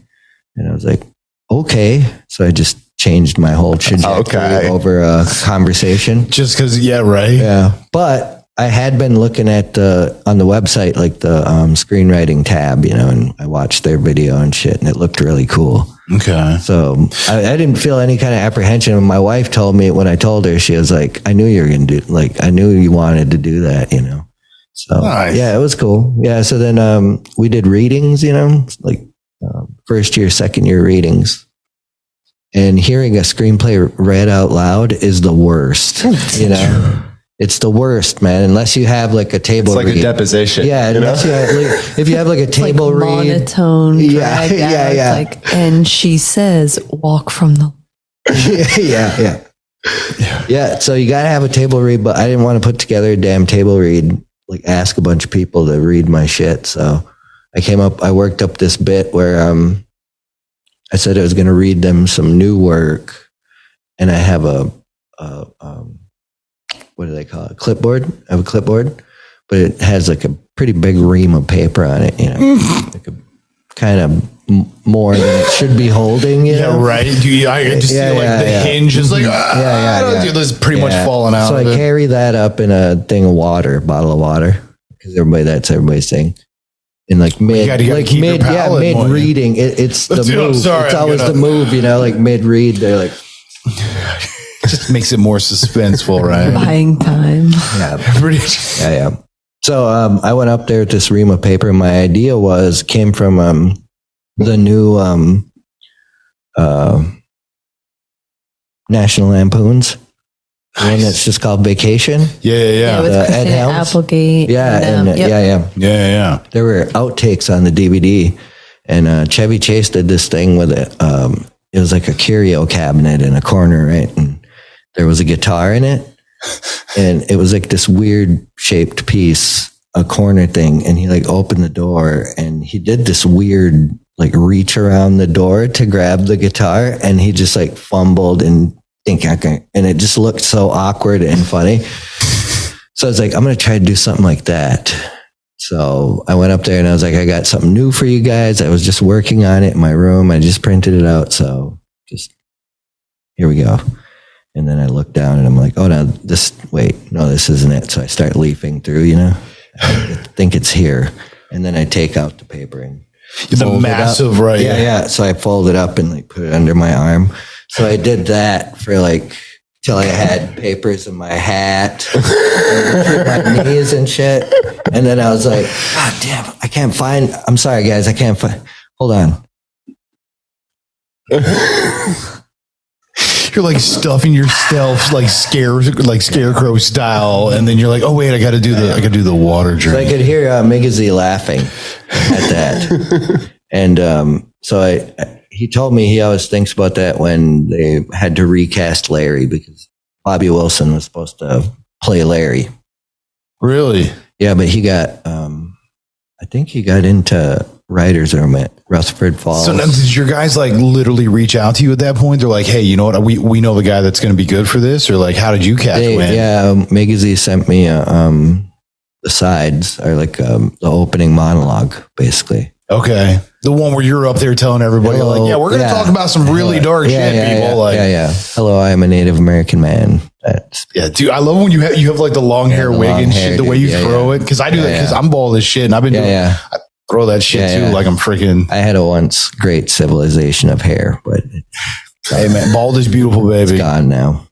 And I was like, okay. So I just changed my whole trajectory over a conversation. Just because, right. Yeah. But I had been looking at on the website, like the screenwriting tab, you know, and I watched their video and shit, and it looked really cool. Okay. So I didn't feel any kind of apprehension. My wife told me when I told her, she was like, I knew you were going to do, like, I knew you wanted to do that, you know. So nice. Yeah, it was cool. Yeah. So then we did readings, you know, like first year, second year readings. And hearing a screenplay read out loud is the worst, you know. It's the worst, man. Unless you have like a table read. It's like a deposition. Yeah, unless you have, like, if you have like a table like read. Monotone. Yeah. Like, and she says, walk from the... Yeah, so you got to have a table read, but I didn't want to put together a damn table read, like ask a bunch of people to read my shit. So I worked up this bit where I said I was going to read them some new work, and I have a what do they call it? Clipboard. I have a clipboard, but it has like a pretty big ream of paper on it, you know, like a kind of more than it should be holding. You know? Right. I can just see like the hinge is like, this is pretty much falling out. So I carry that up in a thing of water, bottle of water, because that's everybody's thing. In like mid reading, it's the move. It's always the move, you know, like mid read. They're like, just makes it more suspenseful, right? Buying time. Yeah. So I went up there with this ream of paper. My idea came from the new National Lampoons. One that's just called Vacation. Yeah. With Ed Helms. Applegate. Yeah. There were outtakes on the DVD, and Chevy Chase did this thing with it. It was like a curio cabinet in a corner, right? And there was a guitar in it, and it was like this weird shaped piece, a corner thing. And he like opened the door, and he did this weird like reach around the door to grab the guitar, and he just like fumbled and it just looked so awkward and funny. So I was like, I'm going to try to do something like that. So I went up there and I was like, I got something new for you guys. I was just working on it in my room. I just printed it out. So just here we go. And then I look down and I'm like, oh, no, this isn't it. So I start leafing through, you know, I think it's here. And then I take out the paper and the massive, right? Yeah. So I fold it up and like put it under my arm. So I did that for like till I had papers in my hat, my knees and shit. And then I was like, God damn, I'm sorry guys, I can't find, hold on. You're like stuffing yourself like scarecrow style, and then you're like, oh wait, I got to do the water drink. So I could hear Migazy laughing at that, and so he told me he always thinks about that when they had to recast Larry because Bobby Wilson was supposed to play Larry. Really? Yeah, but he got, I think he got into writer's room at Rutherford Falls. So now, did your guys like literally reach out to you at that point? They're like, hey, you know what? We know the guy that's going to be good for this, or like, how did you catch wind? Yeah, Migazy sent me the sides, or like the opening monologue, basically. Okay. The one where you're up there telling everybody, hello, like, yeah, we're going to talk about some really dark shit, people. Hello, I am a Native American man. Dude, I love when you have like the long hair wig and shit, the way you throw it. Because I do that because I'm bald as shit, and I've been doing I throw that shit too, like I'm freaking. I had a once great civilization of hair, but hey man, bald is beautiful, baby. It's gone now.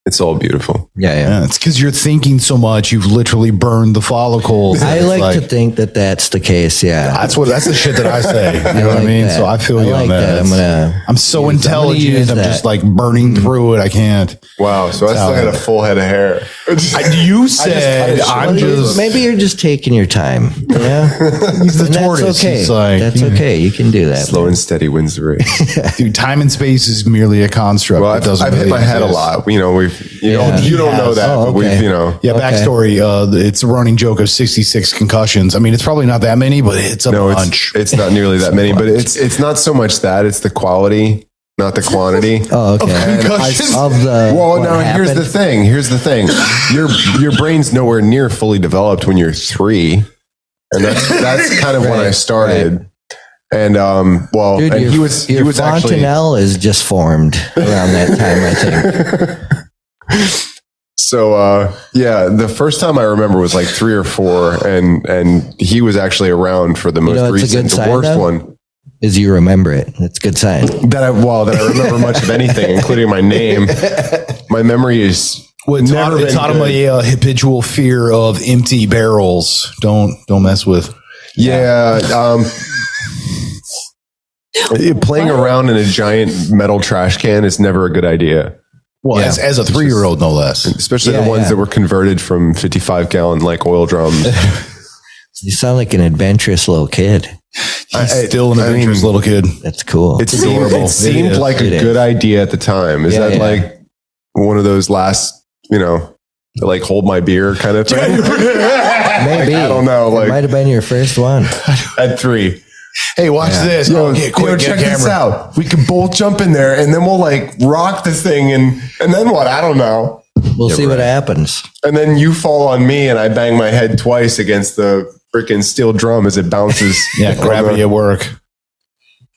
It's all beautiful. Yeah. It's because you're thinking so much. You've literally burned the follicles. I like to think that that's the case. Yeah, that's the shit that I say. You know what I mean? That. So I feel you on that. I'm so intelligent. I'm just like burning through it. I can't. Wow. So I still had a full head of hair. You said I'm just. Maybe you're just taking your time. Yeah. He's the tortoise. That's okay. That's okay. You can do that. Slow and steady wins the race. Dude, time and space is merely a construct. Well, I've hit my head a lot. You know, You don't know that, but we've, Yeah, backstory. It's a running joke of 66 concussions. I mean, it's probably not that many, but it's a bunch. It's not nearly that many, but it's not so much that, it's the quality, not the quantity. Oh, okay. Here's the thing. Your brain's nowhere near fully developed when you're 3. And that's kind of when I started. Right. And dude, and your he was fontanelle is just formed around that time, I think. So the first time I remember was like 3 or 4, and he was actually around for the most recent, the worst one. Is you remember it? That's a good sign. That I remember much of anything, including my name. My memory is. Well, it's out of my habitual fear of empty barrels. Don't mess with. Yeah. Playing around in a giant metal trash can is never a good idea. Well, as a 3-year-old, no less. Especially the ones that were converted from 55-gallon like oil drums. You sound like an adventurous little kid. He's still an adventurous little kid. That's cool. It seemed like a good idea at the time. Is that like one of those last, like hold my beer kind of thing? Maybe. I don't know. It might have been your first one. At 3. Hey, watch this. Check this out. We can both jump in there and then we'll like rock this thing and then what? I don't know. We'll see what happens. And then you fall on me and I bang my head twice against the freaking steel drum as it bounces. Gravity at work.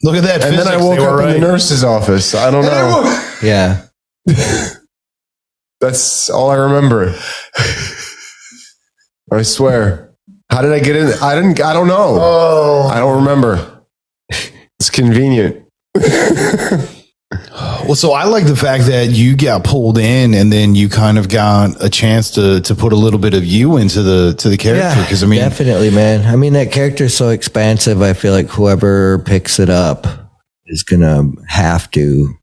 Look at that. And then I woke up in the nurse's office. I don't know. Yeah. That's all I remember. I swear. How did I get in? I don't know. Oh. I don't remember. It's convenient. Well, so I like the fact that you got pulled in and then you kind of got a chance to put a little bit of you into the character. Because definitely, man. I mean, that character is so expansive. I feel like whoever picks it up is gonna have to.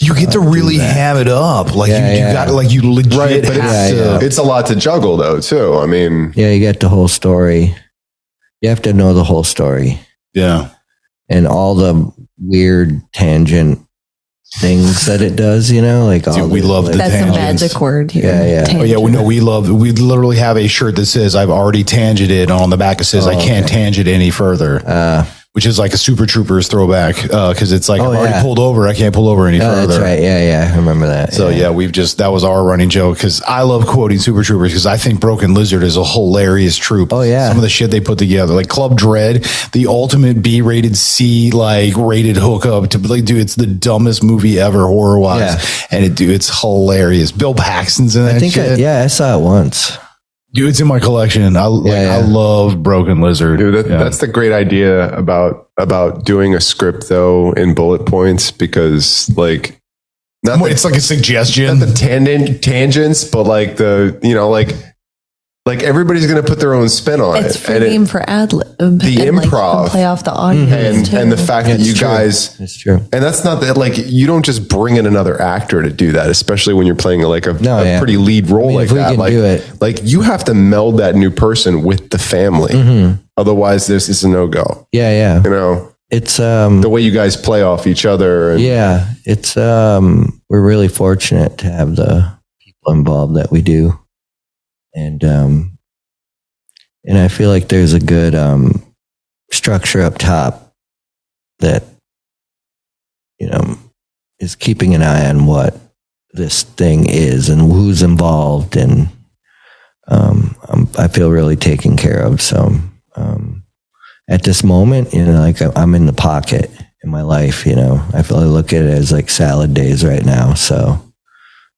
You get to really have it up, like you got, like you legit. But it's a lot to juggle, though, too. I mean, you get the whole story. You have to know the whole story. Yeah, and all the weird tangent things that it does. Like we love the that's tangents. That's a magic word here. Yeah. Oh yeah, we literally have a shirt that says "I've already tangented," and on the back it says "I can't tangent any further." Which is like a Super Troopers throwback, because it's like I've already pulled over, I can't pull over any further. That's right. Yeah, I remember that. So that was our running joke, because I love quoting Super Troopers because I think Broken Lizard is a hilarious troop. Oh yeah, some of the shit they put together, like Club Dread, the ultimate B-rated C rated hookup to like, dude, it's the dumbest movie ever horror wise, and it's hilarious. Bill Paxton's in that. I think I saw it once. Dude, it's in my collection. I love Broken Lizard. Dude, that's the great idea about doing a script though in bullet points, because it's like a suggestion. Not the tangents, but like like everybody's going to put their own spin on it. It's free game for ad lib. The improv, play off the audience and the fact that you guys, it's true. And that's not that, like, you don't just bring in another actor to do that, especially when you're playing a pretty lead role like that. Like you have to meld that new person with the family. Mm-hmm. Otherwise this is a no-go. Yeah. It's the way you guys play off each other. It's we're really fortunate to have the people involved that we do. And I feel like there's a good structure up top that is keeping an eye on what this thing is and who's involved, and I feel really taken care of. So at this moment, I'm in the pocket in my life. I feel I look at it as like salad days right now. So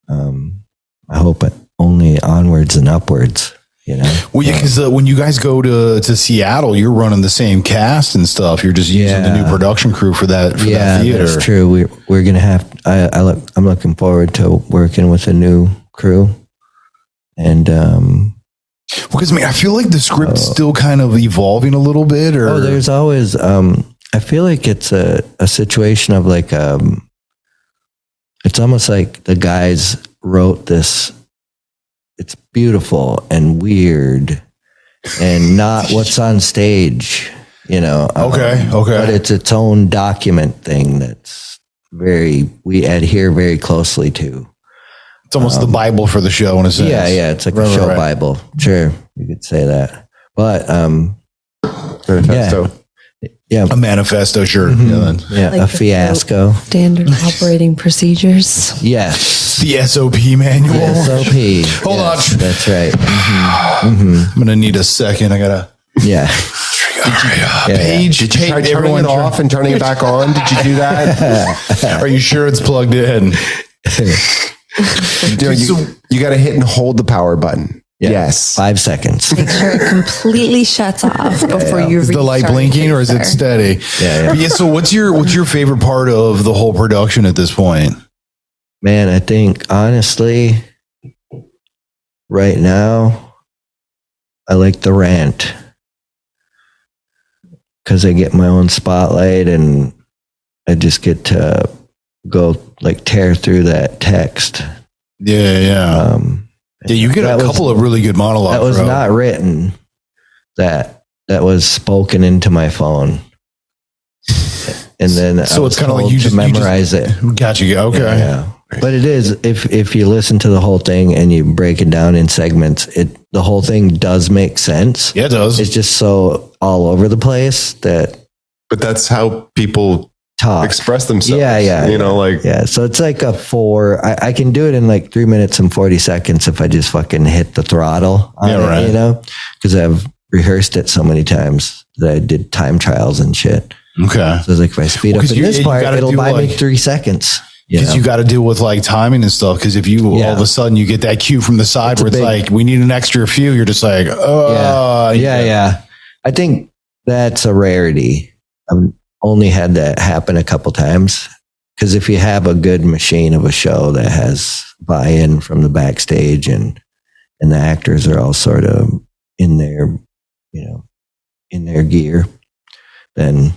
I hope only onwards and upwards. Well, because when you guys go to Seattle, you're running the same cast and stuff. You're just using the new production crew for that theater. That's true. We're gonna have. I'm looking forward to working with a new crew, and because I feel like the script's still kind of evolving a little bit. Or there's always. I feel like it's a situation of like it's almost like the guys wrote this. It's beautiful and weird and not what's on stage, Okay. But it's its own document thing that's we adhere very closely to. It's almost the Bible for the show in a sense. Yeah. It's like a show Bible. Sure. You could say that. But, manifesto. Yeah. A manifesto, sure. Mm-hmm. Yeah. Like a fiasco. Standard operating procedures. Yes. The SOP manual. The SOP. Hold on. That's right. I'm going to need a second. I got to. Yeah. Page. Did you try turning it off and turning it back on? Did you do that? Are you sure it's plugged in? You got to hit and hold the power button. Yeah. Yes. 5 seconds. Make sure it completely shuts off before you. Is the light blinking or is it steady? Yeah. So what's your favorite part of the whole production at this point? Man, I think honestly, right now, I like the rant because I get my own spotlight and I just get to go like tear through that text. Yeah. Yeah, you get a couple of really good monologues. That was not written. That was spoken into my phone, and then so it's kind of like you just memorize it. Gotcha. Okay. Yeah. But it is if you listen to the whole thing and you break it down in segments, the whole thing does make sense. Yeah, it does. It's just so all over the place that. But that's how people talk, express themselves. Yeah. So it's like a 4. I can do it in like 3 minutes and 40 seconds if I just fucking hit the throttle on it, because I've rehearsed it so many times that I did time trials and shit. Okay. So it's like if I speed up in this part, it'll buy me 3 seconds. Because you got to deal with like timing and stuff. Because if you all of a sudden you get that cue from the side where it's like, we need an extra few, you're just like, yeah. I think that's a rarity. Only had that happen a couple times, because if you have a good machine of a show that has buy-in from the backstage and the actors are all sort of in their gear, then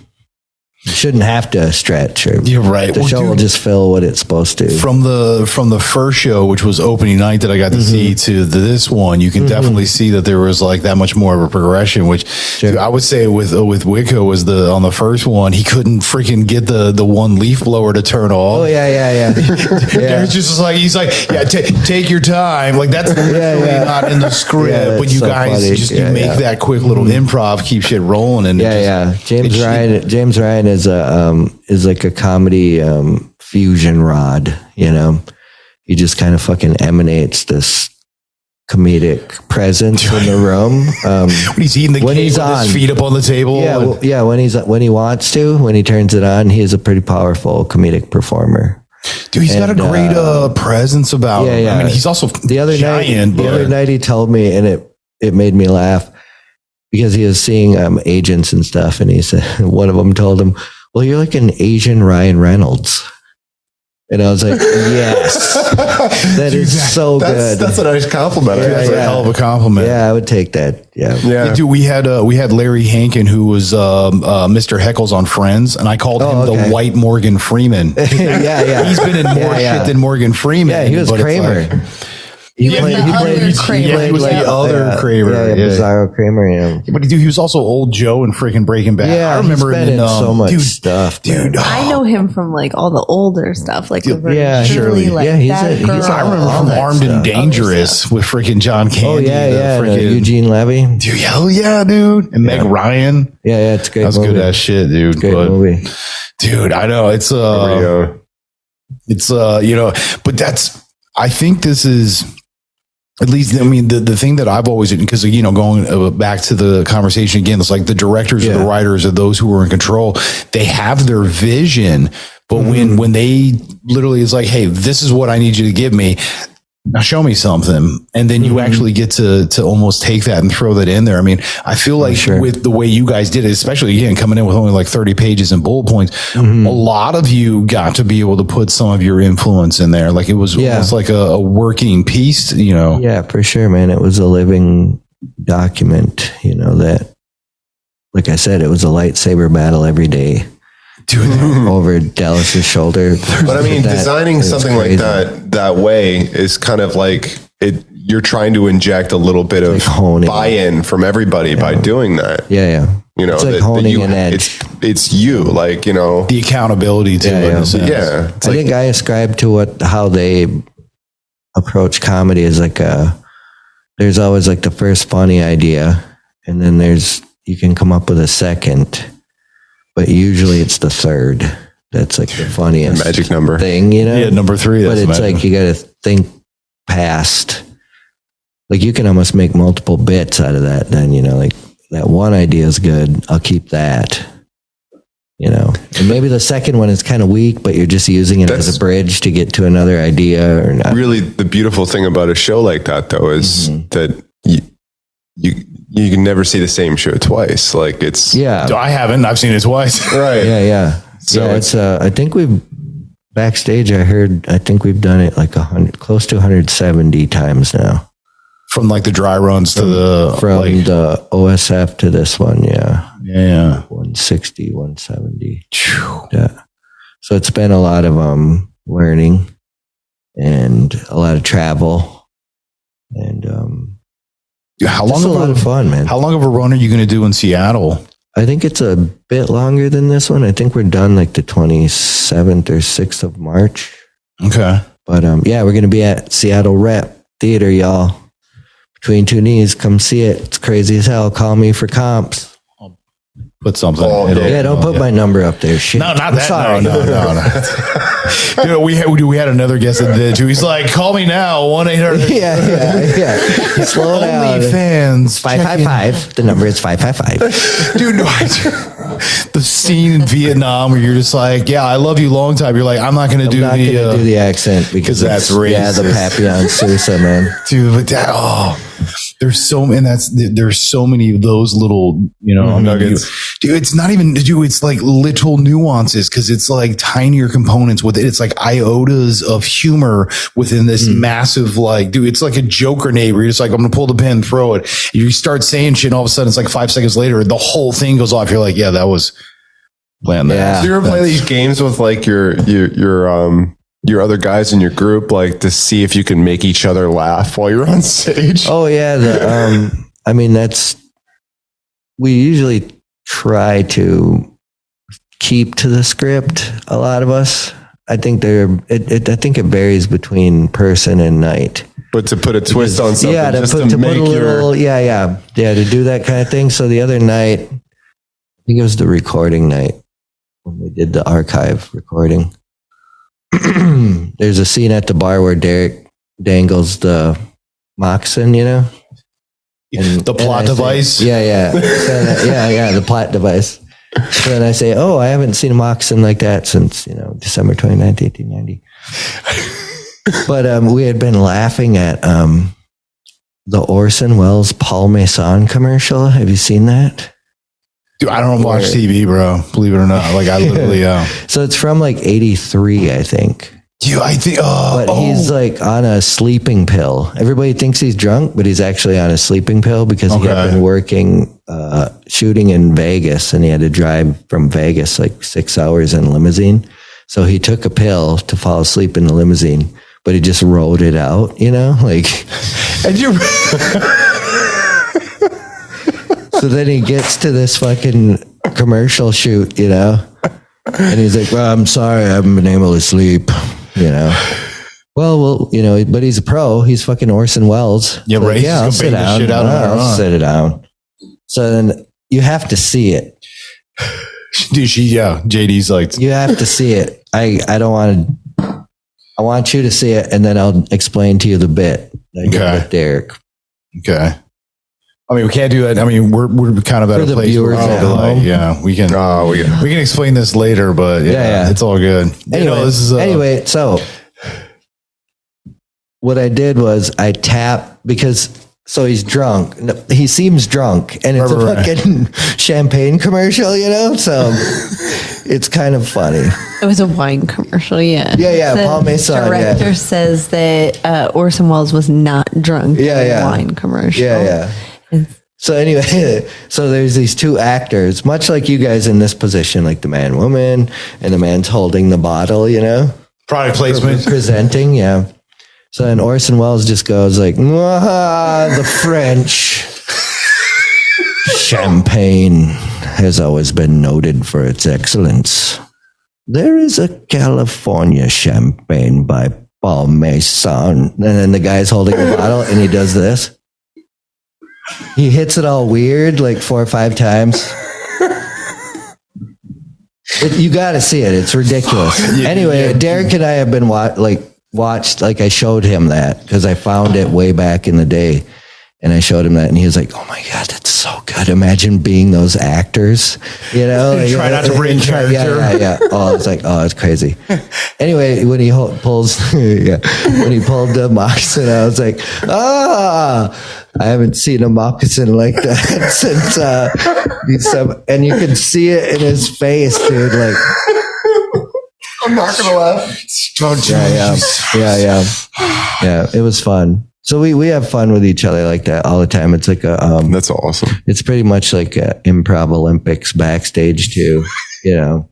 you shouldn't have to stretch. You're right. The show will just fill what it's supposed to. From the first show, which was opening night that I got to see, to this one, you can definitely see that there was like that much more of a progression. Which I would say with Wicco was on the first one, he couldn't freaking get the one leaf blower to turn off. Oh yeah. It's just like he's like, take your time. Like that's literally not in the script, but you so guys funny. You make that quick little improv, keep shit rolling. And James Ryan is like a comedy fusion rod, he just kind of fucking emanates this comedic presence in the room. When he's eating the cake with his feet up on the table. When he wants to, when he turns it on, he is a pretty powerful comedic performer. Dude, he's got a great presence about him. I mean, he's also the other night he told me, and it made me laugh, because he was seeing agents and stuff, and he said, one of them told him, "Well, you're like an Asian Ryan Reynolds." And I was like, yes, that's so good. That's a nice compliment. That's a hell of a compliment. Yeah, I would take that. Yeah. Dude, we had Larry Hankin, who was Mr. Heckles on Friends, and I called him the White Morgan Freeman. Yeah. He's been in more shit than Morgan Freeman. Yeah, he was Kramer. He played he was the other Kramer. Bizarro Kramer, But he was also old Joe in freaking Breaking Bad. Yeah, I remember him in so much stuff. Dude, I know him from like all the older stuff, like surely. Like he's I remember from Armed and Dangerous with freaking John Candy. Eugene Levy. Dude, hell yeah, dude. And Meg Ryan. Yeah, it's great. That's good ass shit, dude. Great movie. Dude, I know it's but I think this is. At least, I mean, the thing that I've always, because, going back to the conversation again, it's like the directors or the writers or those who are in control, they have their vision. But when they literally is like, hey, this is what I need you to give me. Now show me something. And then you actually get to almost take that and throw that in there. I mean, I feel like with the way you guys did it, especially again, coming in with only like 30 pages and bullet points, a lot of you got to be able to put some of your influence in there. Like it was almost like a working piece, Yeah, for sure, man. It was a living document, that, like I said, it was a lightsaber battle every day. Dude, over Dallas's shoulder. But I mean, designing something like that way is kind of like you're trying to inject a little bit of buy-in from everybody by doing that. Yeah. It's like honing an edge. It's you, like, the accountability to it. Yeah. I think I ascribe to how they approach comedy is like there's always like the first funny idea, and then you can come up with a second, but usually it's the third that's like the funniest the magic number thing, you know? Yeah, number 3. But it's like you got to think past. Like you can almost make multiple bits out of that. Then, you know, like that one idea is good. I'll keep that, you know, and maybe the second one is kind of weak, but you're just using it as a bridge to get to another idea or not. Really, the beautiful thing about a show like that though is that you can never see the same show twice. Like it's, I haven't, I've seen it twice. Right. Yeah. So it's, I think backstage, I think we've done it like close to 170 times now. From like the dry runs to the OSF to this one, yeah. 160, 170. Yeah. So it's been a lot of learning and a lot of travel, and how long? It's a lot of fun, man. How long of a run are you going to do in Seattle? I think it's a bit longer than this one. I think we're done like the 27th or 6th of March. Okay. But we're going to be at Seattle Rep Theater, y'all. Between Two Knees, come see it. It's crazy as hell. Call me for comps. Put something. Don't put my number up there. Shit. No, not that. Sorry. No. Dude, we had another guest that did too. He's like, call me now. 1-800. Yeah. Slow down. OnlyFans. 555. The number is 555. Dude, no, the scene in Vietnam where you're just like, yeah, I love you long time. You're like, I'm not going to do the accent because that's racist. Yeah, the Papillon Sousa, man. Dude, but there's so many of those little, you know, nuggets. Dude, it's not even, it's like little nuances because it's like tinier components with it. It's like iotas of humor within this massive, like, dude, it's like a joke grenade where you're just like, I'm going to pull the pin, throw it. You start saying shit and all of a sudden it's like 5 seconds later, the whole thing goes off. You're like, yeah, that was planned. Yeah, so you ever play these games with like your other guys in your group, like to see if you can make each other laugh while you're on stage? Oh yeah. I mean, we usually try to keep to the script. A lot of us, I think I think it varies between person and night. But to put a twist on something, to put a little, to do that kind of thing. So the other night, I think it was the recording night when we did the archive recording. There's a scene at the bar where Derek dangles the moccasin, you know? The plot device? Yeah. So the plot device. So then I say, I haven't seen a moccasin like that since, December 29th, 1890. But we had been laughing at the Orson Welles Paul Masson commercial. Have you seen that? Dude, I don't watch TV, bro. Believe it or not. Like I literally, So it's from like 83, I think. Dude, I think, but he's like on a sleeping pill. Everybody thinks he's drunk, but he's actually on a sleeping pill because he had been working, shooting in Vegas, and he had to drive from Vegas like 6 hours in a limousine. So he took a pill to fall asleep in the limousine, but he just rode it out, like. And you. So then he gets to this fucking commercial shoot, and he's like, well, I'm sorry, I haven't been able to sleep, Well, but he's a pro. He's fucking Orson Welles. Yeah, so right. Yeah, I'll sit down. I'll sit it down. So then you have to see it. Dude, JD's like, you have to see it. I don't want to. I want you to see it, and then I'll explain to you the bit. With Derek. Okay. I mean, we can't do that. I mean, we're kind of at a place where we can explain this later, but it's all good. Anyway, so what I did was I tapped so he's drunk. He seems drunk, and it's a fucking champagne commercial, So it's kind of funny. It was a wine commercial, yeah. Yeah. Paul Masson. The director says that Orson Welles was not drunk in the wine commercial. Yeah. So anyway, so there's these two actors, much like you guys in this position, like the man, woman, and the man's holding the bottle, Product placement. Presenting, yeah. So then Orson Welles just goes like, the French. Champagne has always been noted for its excellence. There is a California champagne by follow me, son. And then the guy's holding the bottle and he does this. He hits it all weird, like 4 or 5 times. You got to see it. It's ridiculous. Anyway, Derek and I have been watched, like I showed him that because I found it way back in the day. And I showed him that, and he was like, "Oh my God, that's so good! Imagine being those actors, you know." Like, try not to break character. Yeah. Oh, it's like, oh, it's crazy. Anyway, when he pulls, when he pulled the moccasin, I was like, I haven't seen a moccasin like that since and you can see it in his face, dude. Like, I'm not gonna laugh. Yeah. It was fun. So we have fun with each other like that all the time. It's like that's awesome. It's pretty much like a improv Olympics backstage too, you know.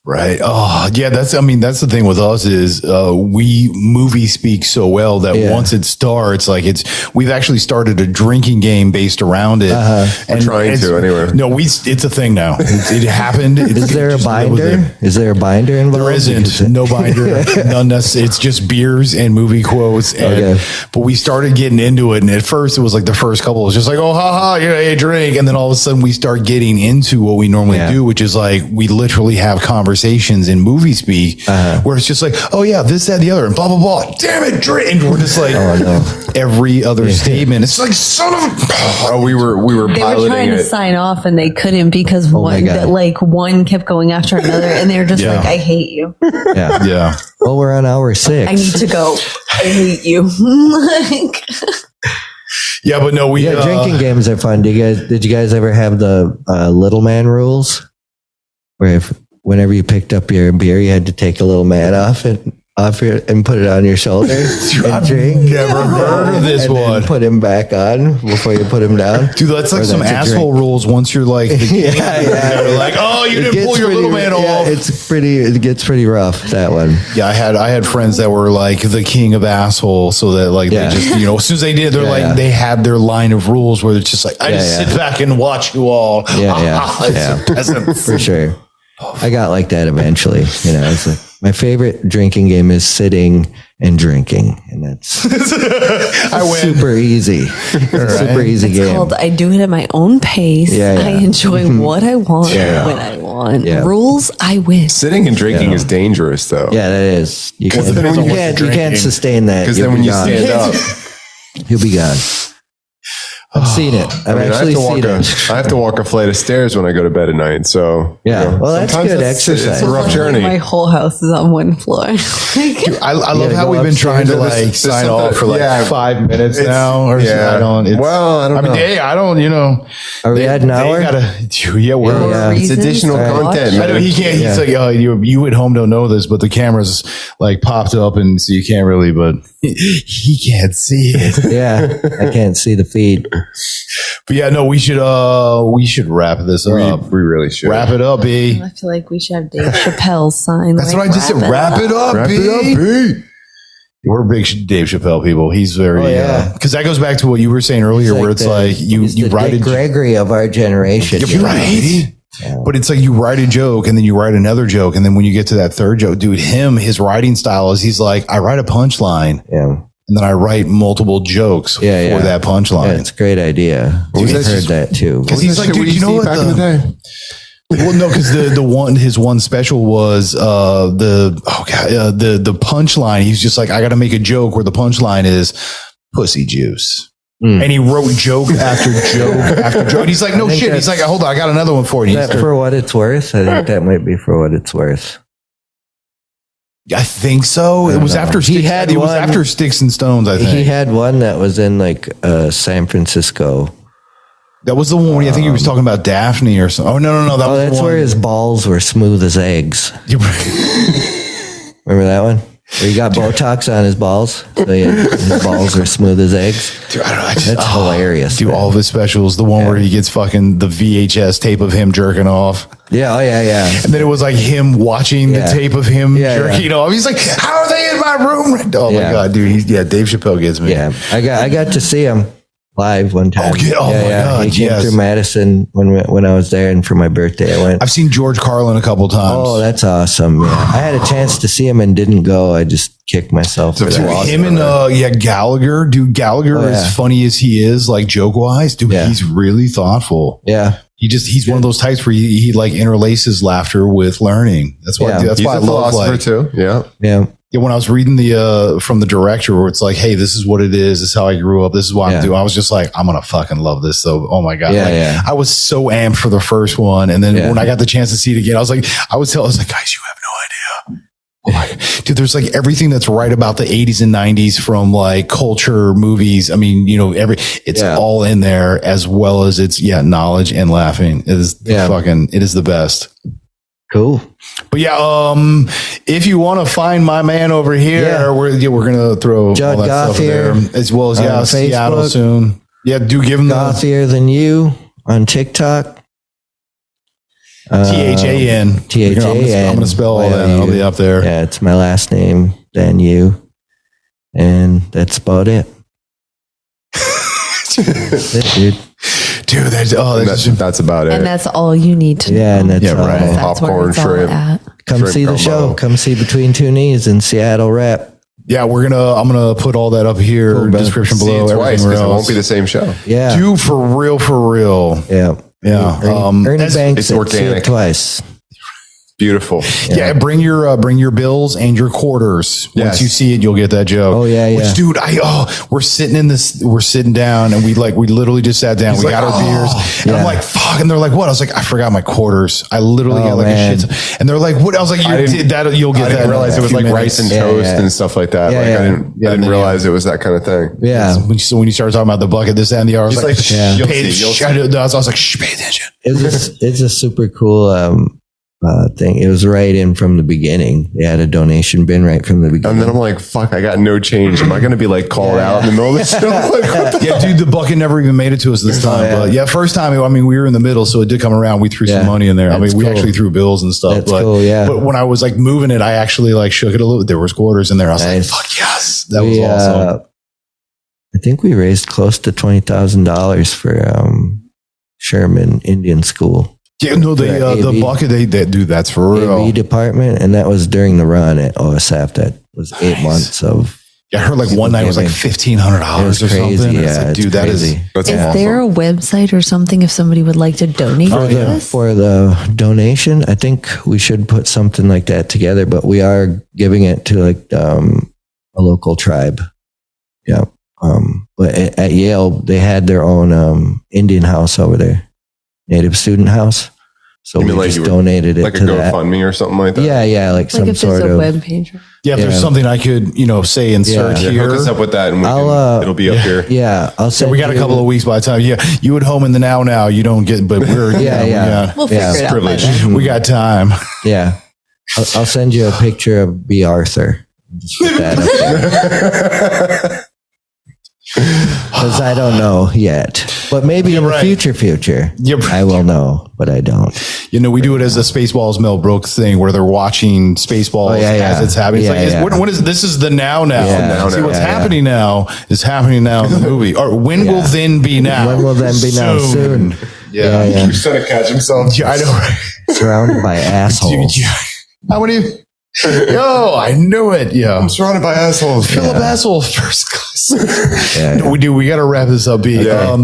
Right. Oh, yeah. That's the thing with us is we movie speak so well that once it starts, like we've actually started a drinking game based around it. And trying to anyway. No, it's a thing now. It happened. Is there a binder? Is there a binder involved? There isn't. No binder. None. It's just beers and movie quotes. But we started getting into it, and at first it was like the first couple was just like, oh, haha, a drink, and then all of a sudden we start getting into what we normally do, which is like we literally have conversations in movie speak where it's just like, oh yeah, this, that, the other, and blah blah blah. Damn it, drink. And we're just like, every other statement. It's like, son of a. Oh, we were they piloting were trying to sign off and they couldn't because one kept going after another, and they're just like, I hate you. Yeah. Well, we're on hour 6. I need to go. I hate you. Yeah, but no, drinking games are fun. Did you guys ever have the little man rules, where whenever you picked up your beer, you had to take a little man off and put it on your shoulder and drink? Never heard of this one. Put him back on before you put him down. Dude, that's like some asshole rules once you're like, They're like, oh, you didn't pull your little man off. It gets pretty rough, that one. Yeah, I had friends that were like the king of asshole, so that like they just, as soon as they did, they're they had their line of rules where it's just like, I just sit back and watch you all. For sure. I got like that eventually. It's like my favorite drinking game is sitting and drinking, and that's super easy. Super easy game. Called I do it at my own pace. I enjoy what I want when I want. Rules, I win. Sitting and drinking is dangerous, though. Yeah, that is. You can't sustain that. Because then when you stand up, you'll be gone. I've seen it. I've actually seen it. I have to walk a flight of stairs when I go to bed at night. So well, that's good exercise. It's a rough journey. My whole house is on one floor. Dude, I love how we've been trying to like sign off for like 5 minutes now. Or I don't know. I don't. Are we at an hour? It's additional content. I know he can't. He's like, oh, you at home don't know this, but the camera's like popped up, and so you can't really. But he can't see it. Yeah, I can't see the feed. But yeah, no, we should wrap this up. We really should wrap it up, B. I feel like we should have Dave Chappelle's sign. That's what I just said. Wrap it up, B. We're big Dave Chappelle people. He's very because that goes back to what you were saying earlier, where it's like you write Dick Gregory of our generation, right? Yeah. But it's like you write a joke and then you write another joke, and then when you get to that third joke, dude, his writing style is he's like, I write a punchline, and then I write multiple jokes for that punchline. Yeah, it's a great idea. We've heard that too. Because he's like, dude, you know what? Back in the day. Well, no, because his one special was the punchline. He's just like, I got to make a joke where the punchline is pussy juice. And he wrote joke after joke after joke. And he's like, no shit. He's like, hold on, I got another one for you. Is that For What It's Worth? I think that might be For What It's Worth. I think so. It was after Sticks and Stones, I think. He had one that was in like San Francisco. That was the one where I think he was talking about Daphne or something. Oh, no. That's where his balls were smooth as eggs. Remember that one? Where he got Botox on his balls. So his balls are smooth as eggs. Dude, I don't know. That's hilarious. Dude, all of his specials. The one where he gets fucking the VHS tape of him jerking off. Yeah. Oh, yeah. And then it was like him watching the tape of him jerking off. He's like, how are they in my room? Oh, my God, dude. Dave Chappelle gets me. Yeah. I got to see him live one time. Oh, my God. He came through Madison when I was there, and for my birthday I went. I've seen George Carlin a couple times. Oh, that's awesome. Yeah. I had a chance to see him and didn't go. I just kicked myself. Dude, him and Gallagher. Dude, Gallagher, as funny as he is, like joke wise, dude, he's really thoughtful. Yeah. He's one of those types where he like interlaces laughter with learning. That's why that's why I love like too. Yeah. Yeah. Yeah, when I was reading the from the director where it's like, hey, this is what it is. This is how I grew up. This is what I'm doing. I was just like, I'm going to fucking love this. So, oh my God. Yeah, I was so amped for the first one. And then when I got the chance to see it again, I was like, guys, you have no idea. Oh my, dude, there's like everything that's right about the 80s and 90s from like culture, movies. I mean, it's all in there, as well as it's knowledge and laughing. It is it is the best. Cool. But if you want to find my man over here, we're going to throw Judd all that Gauthier, stuff there, as well as Seattle soon. Yeah, do give him Gauthier Than You on TikTok. THAN. I'm going to spell all that. I'll be up there. Yeah, it's my last name, then you, and that's about it. That's it, dude. Dude, that's about it. And that's all you need to know. Yeah, and that's right. That's Popcorn, shrimp. Come see the show. Come see Between Two Knees in Seattle Rep. Yeah, I'm gonna put all that up here, description below. See it twice because it won't be the same show. Yeah, dude, for real. Yeah. Ernie Banks. It's organic. Twice. Beautiful. Yeah, bring your bills and your quarters. Once you see it, you'll get that joke. Oh yeah. Which, dude, we're sitting down, and we literally just sat down. We got our beers, and I'm like, fuck. And they're like, what? I was like, I forgot my quarters. I literally got like a shit. And they're like, what? I was like, you'll get that. I didn't realize it was like rice and toast and stuff like that. I didn't realize it was that kind of thing. Yeah. When you started talking about the bucket, this, that, and the other, I was like, you'll see. I was like, pay attention. It's a super cool thing. It was right in from the beginning. They had a donation bin right from the beginning. And then I'm like, fuck, I got no change. Am I going to be like called out in the middle of the show? Like, dude, the bucket never even made it to us this time. But first time, we were in the middle, so it did come around. We threw some money in there. We actually threw bills and stuff. That's cool, But when I was like moving it, I actually like shook it a little bit. There was quarters in there. I was like, fuck yes. That was awesome. I think we raised close to $20,000 for Sherman Indian School. Yeah, no, the bucket they do. That's for real. AV department, and that was during the run at OSF. That was 8 months of. Yeah, I heard like one night was like $1,500 or something. Yeah, like, dude, that crazy. Is there a website or something if somebody would like to donate for the donation? I think we should put something like that together, but we are giving it to like a local tribe. Yeah, but at Yale they had their own Indian house over there. Native student house. So we just donated it like to a GoFundMe or something like that. Yeah, like some if sort there's a of web page. Yeah, if there's something I could, say insert here. Hook us up with that, and it'll be up here. Yeah, I'll send. So we got a couple of weeks by the time. Yeah, you at home in the now you don't get, but we're we'll figure it out. Privilege. We got time. Yeah, I'll send you a picture of B. Arthur. Just put that up there. Because I don't know yet, but maybe in the future, I will know, but I don't. We do it as a Spaceballs Mel Brooks thing where they're watching Spaceballs as it's happening. It's like, what is this? Is the now? See what's happening now is happening now in the movie. Or when will then be now? When will then be now? Soon. Yeah. He's trying to catch himself. Yeah, I know. Right? Surrounded by assholes. How many? Yo, I knew it. Yeah, I'm surrounded by assholes. Philip asshole first class. We do. We got to wrap this up. B. A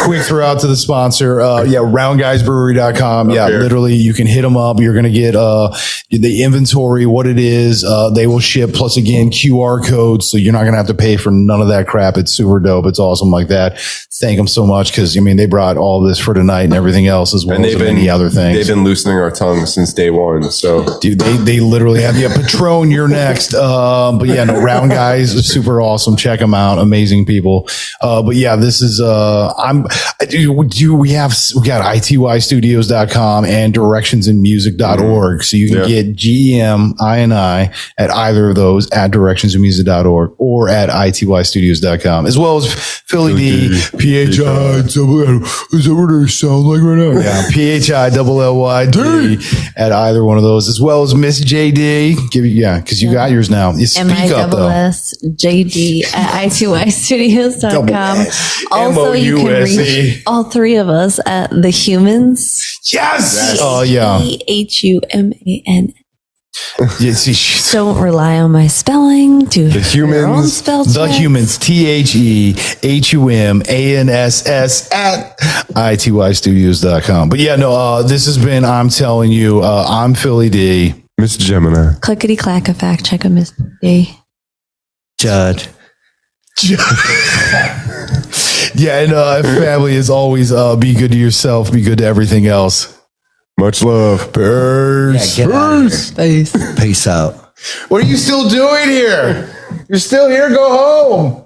quick throw out to the sponsor. Roundguysbrewery.com. Literally, you can hit them up. You're going to get the inventory, what it is. They will ship. Plus, again, QR codes, so you're not going to have to pay for none of that crap. It's super dope. It's awesome like that. Thank them so much because they brought all this for tonight and everything else as well as many other things. They've been loosening our tongues since day one. So, dude, they literally have Patron. You're next. Round Guys is super awesome. Check them out. Amazing people. This is, we got itystudios.com and directionsinmusic.org. So you can get GEMINI at either of those at directionsinmusic.org or at itystudios.com, as well as Philly D, PHI, is that what they sound like right now? Yeah, PHILLYD at either one of those, as well as Miss J JD. Because you got yours now. You speak up though. MISSJD at ITYstudios.com. Also, you can reach all three of us at The Humans. Yes. Oh yeah. HUMAN. Don't rely on my spelling. Do The Humans. The Humans. THEHUMANSS at ITYstudios.com. But this has been I'm Telling You. I'm Philly D. Mr. Gemini. Clickety clack a fact check of Mr. D. Judd. And family is always be good to yourself, be good to everything else. Much love. Peace. Peace out. What are you still doing here? You're still here? Go home.